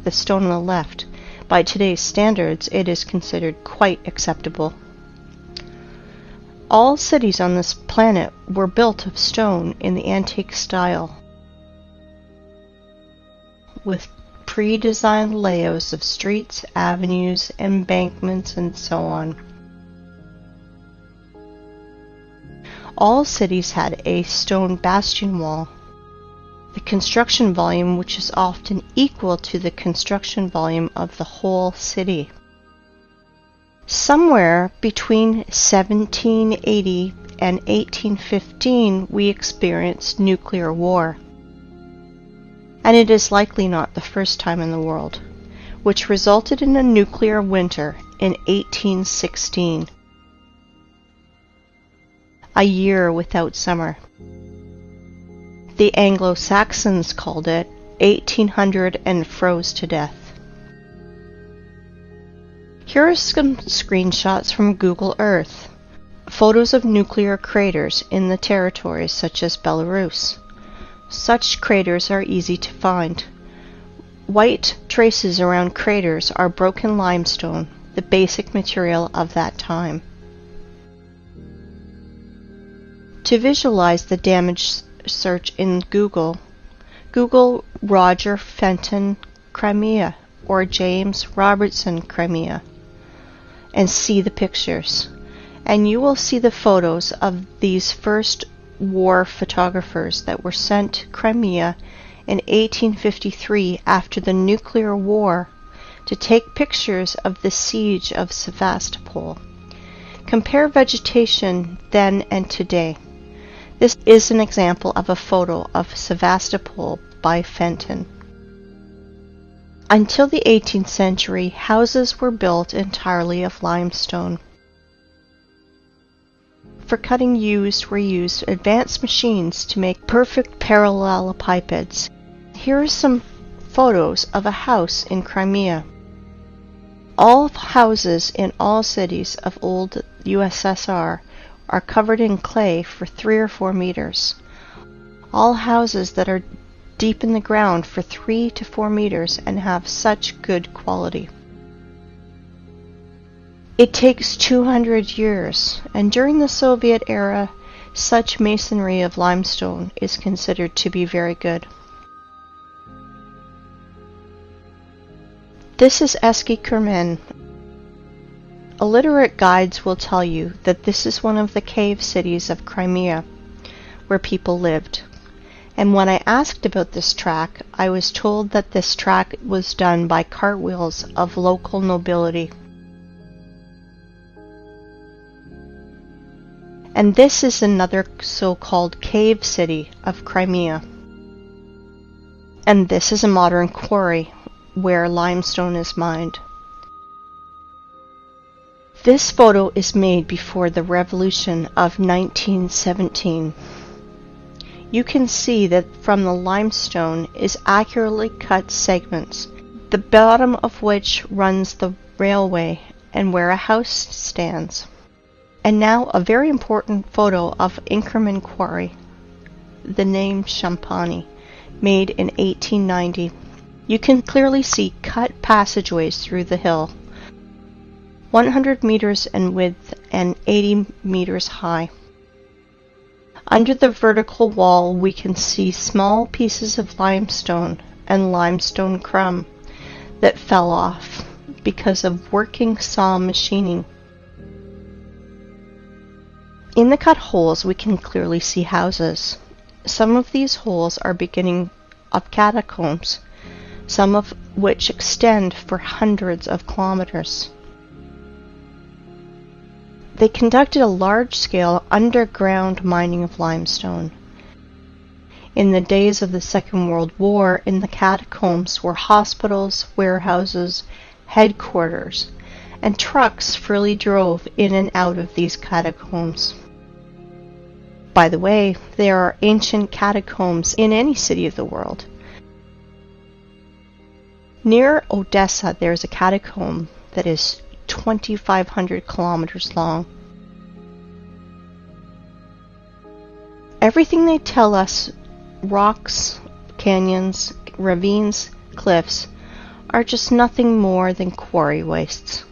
the stone on the left. By today's standards, it is considered quite acceptable. All cities on this planet were built of stone in the antique style, with pre-designed layouts of streets, avenues, embankments, and so on. All cities had a stone bastion wall, the construction volume which is often equal to the construction volume of the whole city. Somewhere between 1780 and 1815 we experienced nuclear war. And it is likely not the first time in the world, which resulted in a nuclear winter in 1816. A year without summer. The Anglo-Saxons called it 1800 and froze to death. Here are some screenshots from Google Earth. Photos of nuclear craters in the territories such as Belarus. Such craters are easy to find. White traces around craters are broken limestone, the basic material of that time. To visualize the damage, search in Google Roger Fenton Crimea or James Robertson Crimea and see the pictures. And you will see the photos of these first war photographers that were sent to Crimea in 1853 after the nuclear war to take pictures of the siege of Sevastopol. Compare vegetation then and today. This is an example of a photo of Sevastopol by Fenton. Until the 18th century, houses were built entirely of limestone. for cutting were used advanced machines to make perfect parallelepipeds. Here are some photos of a house in Crimea. All houses in all cities of old USSR are covered in clay for 3 or 4 meters. All houses that are deep in the ground for 3 to 4 meters and have such good quality. It takes 200 years, and during the Soviet era, such masonry of limestone is considered to be very good. This is Eski Kermen. Illiterate guides will tell you that this is one of the cave cities of Crimea, where people lived. And when I asked about this track, I was told that this track was done by cartwheels of local nobility. And this is another so-called cave city of Crimea. And this is a modern quarry where limestone is mined. This photo is made before the revolution of 1917. You can see that from the limestone is accurately cut segments, the bottom of which runs the railway and where a house stands. And now a very important photo of Inkerman Quarry, the name Champagne, made in 1890. You can clearly see cut passageways through the hill, 100 meters in width and 80 meters high. Under the vertical wall we can see small pieces of limestone and limestone crumb that fell off because of working saw machining. In the cut holes we can clearly see houses. Some of these holes are beginning of catacombs, some of which extend for hundreds of kilometers. They conducted a large-scale underground mining of limestone. In the days of the Second World War, in the catacombs were hospitals, warehouses, headquarters, and trucks freely drove in and out of these catacombs. By the way, there are ancient catacombs in any city of the world. Near Odessa, there is a catacomb that is 2,500 kilometers long. Everything they tell us, rocks, canyons, ravines, cliffs, are just nothing more than quarry wastes.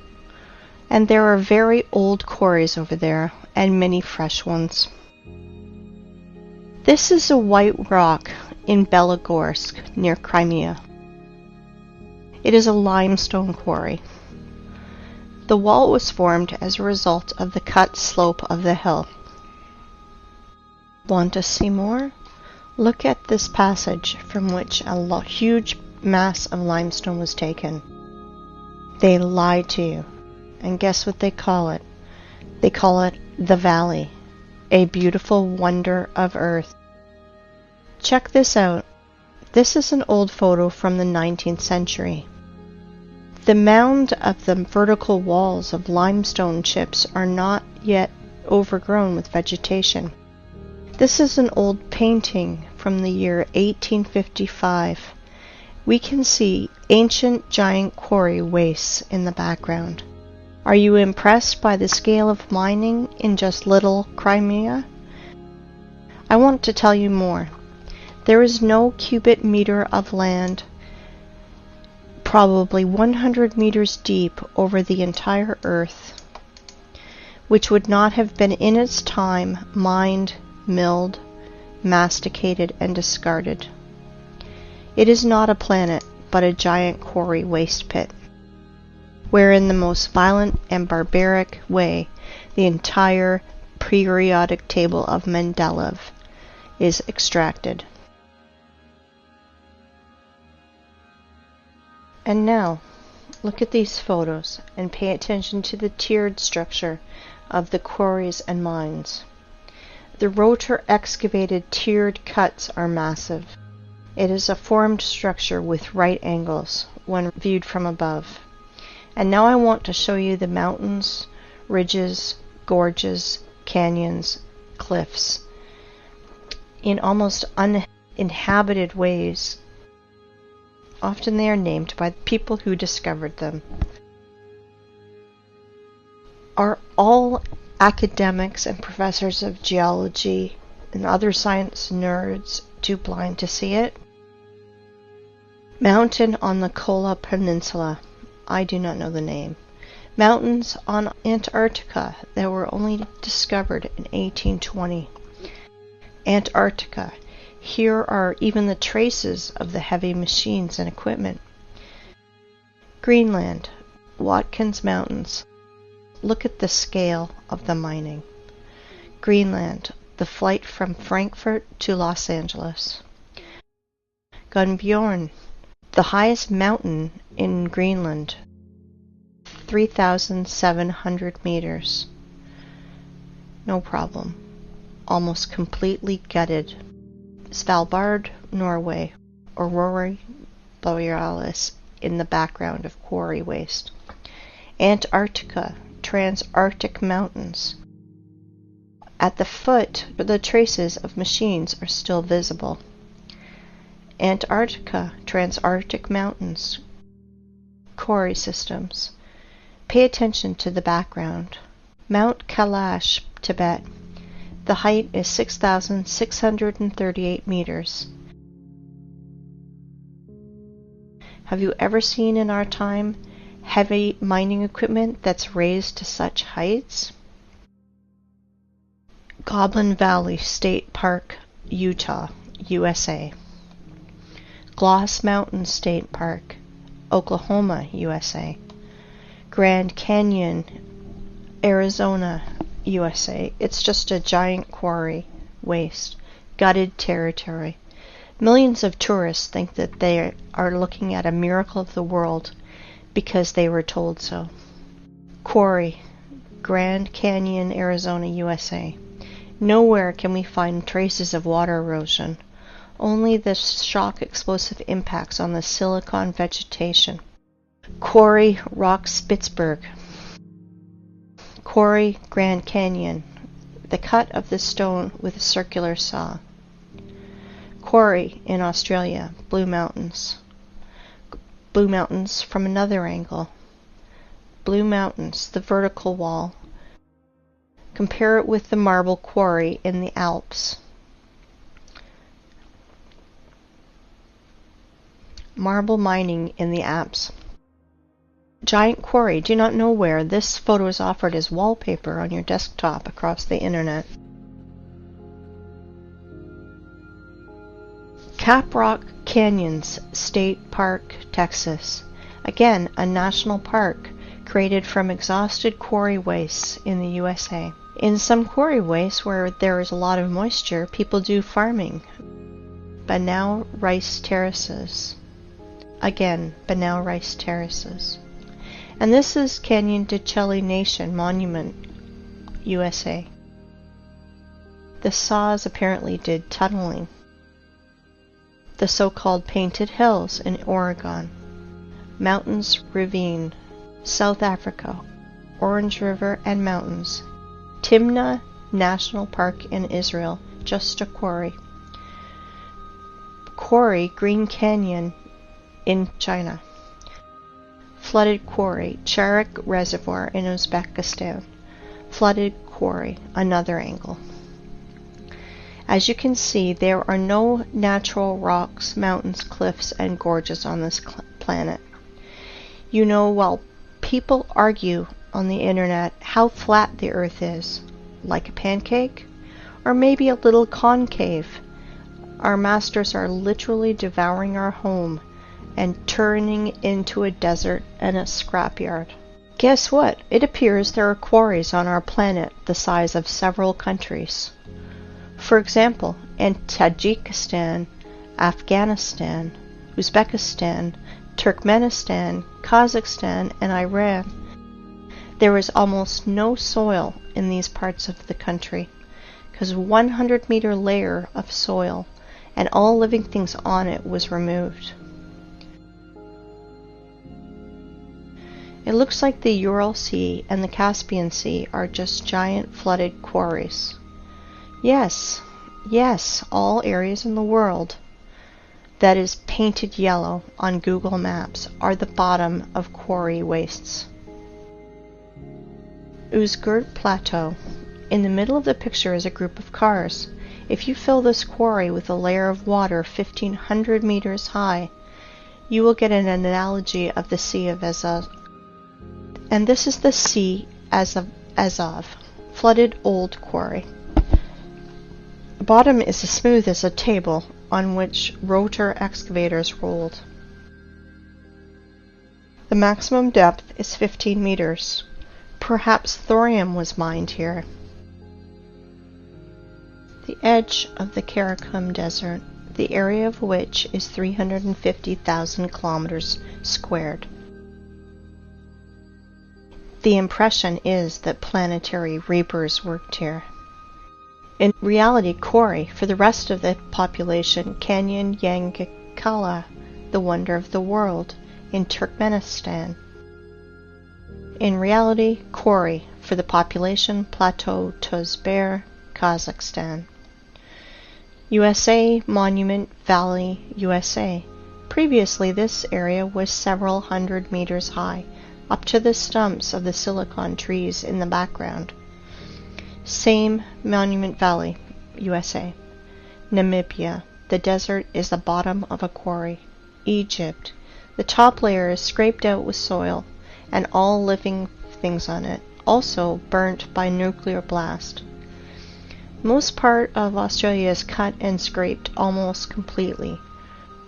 And there are very old quarries over there, and many fresh ones. This is a white rock in Belogorsk, near Crimea. It is a limestone quarry. The wall was formed as a result of the cut slope of the hill. Want to see more? Look at this passage from which a huge mass of limestone was taken. They lied to you. And guess what they call it? They call it the Valley, a beautiful wonder of earth. Check this out. This is an old photo from the 19th century. The mound of the vertical walls of limestone chips are not yet overgrown with vegetation. This is an old painting from the year 1855. We can see ancient giant quarry wastes in the background. Are you impressed by the scale of mining in just little Crimea? I want to tell you more. There is no cubic meter of land, probably 100 meters deep over the entire earth, which would not have been in its time mined, milled, masticated, and discarded. It is not a planet, but a giant quarry waste pit, where in the most violent and barbaric way the entire periodic table of Mendeleev is extracted. And now, look at these photos and pay attention to the tiered structure of the quarries and mines. The rotor excavated tiered cuts are massive. It is a formed structure with right angles when viewed from above. And now I want to show you the mountains, ridges, gorges, canyons, cliffs, in almost uninhabited ways. Often they are named by the people who discovered them. Are all academics and professors of geology and other science nerds too blind to see it? Mountain on the Kola Peninsula. I do not know the name. Mountains on Antarctica that were only discovered in 1820. Antarctica. Here are even the traces of the heavy machines and equipment. Greenland. Watkins Mountains. Look at the scale of the mining. Greenland. The flight from Frankfurt to Los Angeles. Gunbjorn. The highest mountain in Greenland. 3,700 meters. No problem. Almost completely gutted. Svalbard, Norway. Aurora Borealis in the background of quarry waste. Antarctica, Transantarctic Mountains. At the foot, the traces of machines are still visible. Antarctica, Transantarctic Mountains. Quarry systems. Pay attention to the background. Mount Kailash, Tibet. The height is 6,638 meters. Have you ever seen in our time heavy mining equipment that's raised to such heights? Goblin Valley State Park, Utah, USA. Gloss Mountain State Park, Oklahoma, USA. Grand Canyon, Arizona, USA. It's just a giant quarry waste, gutted territory. Millions of tourists think that they are looking at a miracle of the world because they were told so. Quarry, Grand Canyon, Arizona, USA. Nowhere can we find traces of water erosion, only the shock explosive impacts on the silicon vegetation. Quarry, Rock Spitzberg. Quarry, Grand Canyon. The cut of the stone with a circular saw. Quarry in Australia, Blue Mountains. Blue Mountains from another angle. Blue Mountains, the vertical wall. Compare it with the marble quarry in the Alps. Marble mining in the Alps. Giant quarry. Do not know where. This photo is offered as wallpaper on your desktop across the internet. Caprock Canyons State Park, Texas. Again, a national park created from exhausted quarry wastes in the USA. In some quarry wastes where there is a lot of moisture, people do farming. Banao rice terraces. Again, Banao rice terraces. And this is Canyon de Chelly Nation Monument, USA. The saws apparently did tunneling. The so-called Painted Hills in Oregon. Mountains Ravine, South Africa. Orange River and Mountains. Timna National Park in Israel, just a quarry. Quarry, Green Canyon in China. Flooded quarry, Charak Reservoir in Uzbekistan. Flooded quarry, another angle. As you can see, there are no natural rocks, mountains, cliffs, and gorges on this planet. You know, while people argue on the internet how flat the Earth is, like a pancake, or maybe a little concave, our masters are literally devouring our home and turning into a desert and a scrapyard. Guess what? It appears there are quarries on our planet the size of several countries. For example, in Tajikistan, Afghanistan, Uzbekistan, Turkmenistan, Kazakhstan, and Iran, there is almost no soil in these parts of the country, because a 100-meter layer of soil and all living things on it was removed. It looks like the Ural Sea and the Caspian Sea are just giant flooded quarries. Yes, all areas in the world that is painted yellow on Google Maps are the bottom of quarry wastes. Asgard Plateau. In the middle of the picture is a group of cars. If you fill this quarry with a layer of water 1,500 meters high, you will get an analogy of the Sea of Azov. And this is the Sea of Azov, flooded old quarry. The bottom is as smooth as a table on which rotor excavators rolled. The maximum depth is 15 meters. Perhaps thorium was mined here. The edge of the Karakum Desert, the area of which is 350,000 kilometers squared. The impression is that planetary reapers worked here. In reality, Quarry, for the rest of the population, Canyon Yangakala, the wonder of the world, in Turkmenistan. In reality, Quarry, for the population, Plateau Tozber, Kazakhstan. USA, Monument Valley, USA. Previously, this area was several hundred meters high, up to the stumps of the silicon trees in the background. Same Monument Valley, USA. Namibia. The desert is the bottom of a quarry. Egypt. The top layer is scraped out with soil and all living things on it, also burnt by nuclear blast. Most part of Australia is cut and scraped almost completely.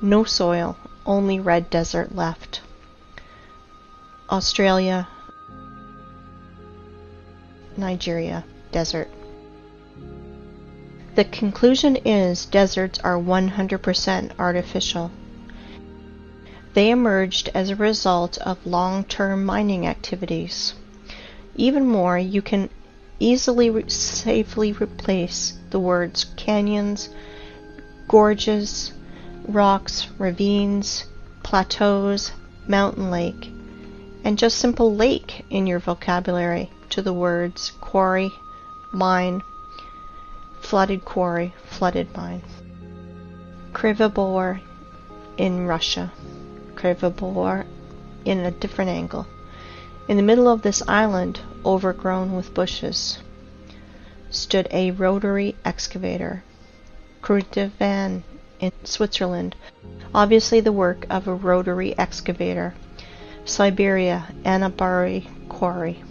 No soil, only red desert left. Australia, Nigeria, desert. The conclusion is deserts are 100% artificial. They emerged as a result of long-term mining activities. Even more, you can easily safely replace the words canyons, gorges, rocks, ravines, plateaus, mountain lake, and just simple lake in your vocabulary to the words quarry, mine, flooded quarry, flooded mine. Krivobor in Russia. Krivobor in a different angle. In the middle of this island, overgrown with bushes, stood a rotary excavator. Van in Switzerland, obviously the work of a rotary excavator. Siberia, Anabari Quarry.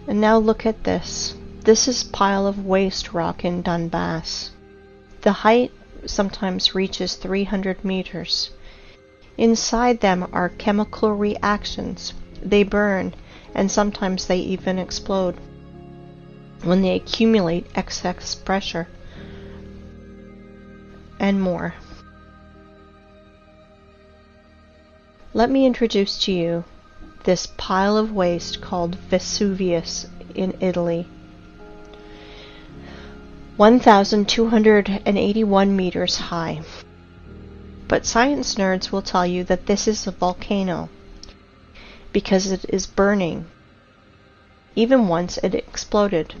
And now look at this. This is pile of waste rock in Donbass. The height sometimes reaches 300 meters. Inside them are chemical reactions. They burn, and sometimes they even explode when they accumulate excess pressure, and more. Let me introduce to you this pile of waste called Vesuvius in Italy. 1,281 meters high. But science nerds will tell you that this is a volcano because it is burning, even once it exploded.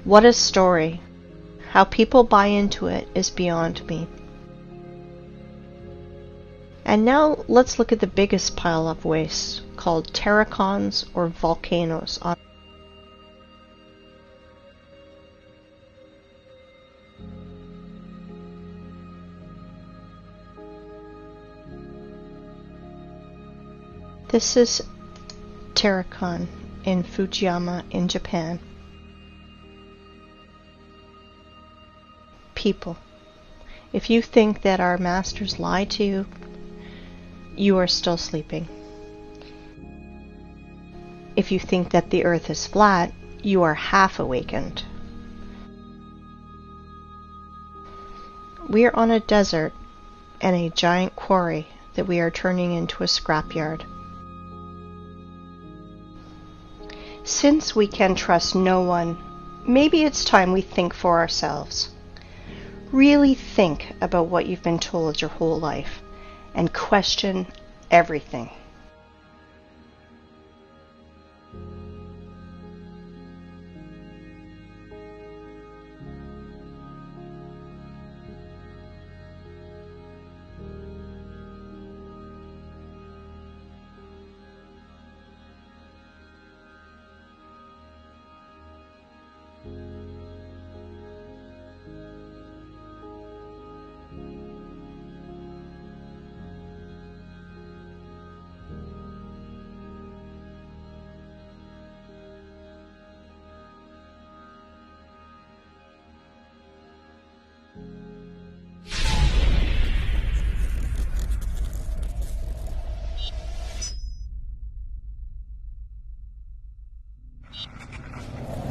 What a story. How people buy into it is beyond me. And now let's look at the biggest pile of waste, called terracons or volcanoes. This is terracon in Fujiyama in Japan. People, if you think that our masters lie to you, you are still sleeping. If you think that the earth is flat, you are half awakened. We are on a desert and a giant quarry that we are turning into a scrapyard. Since we can trust no one, maybe it's time we think for ourselves. Really think about what you've been told your whole life and question everything.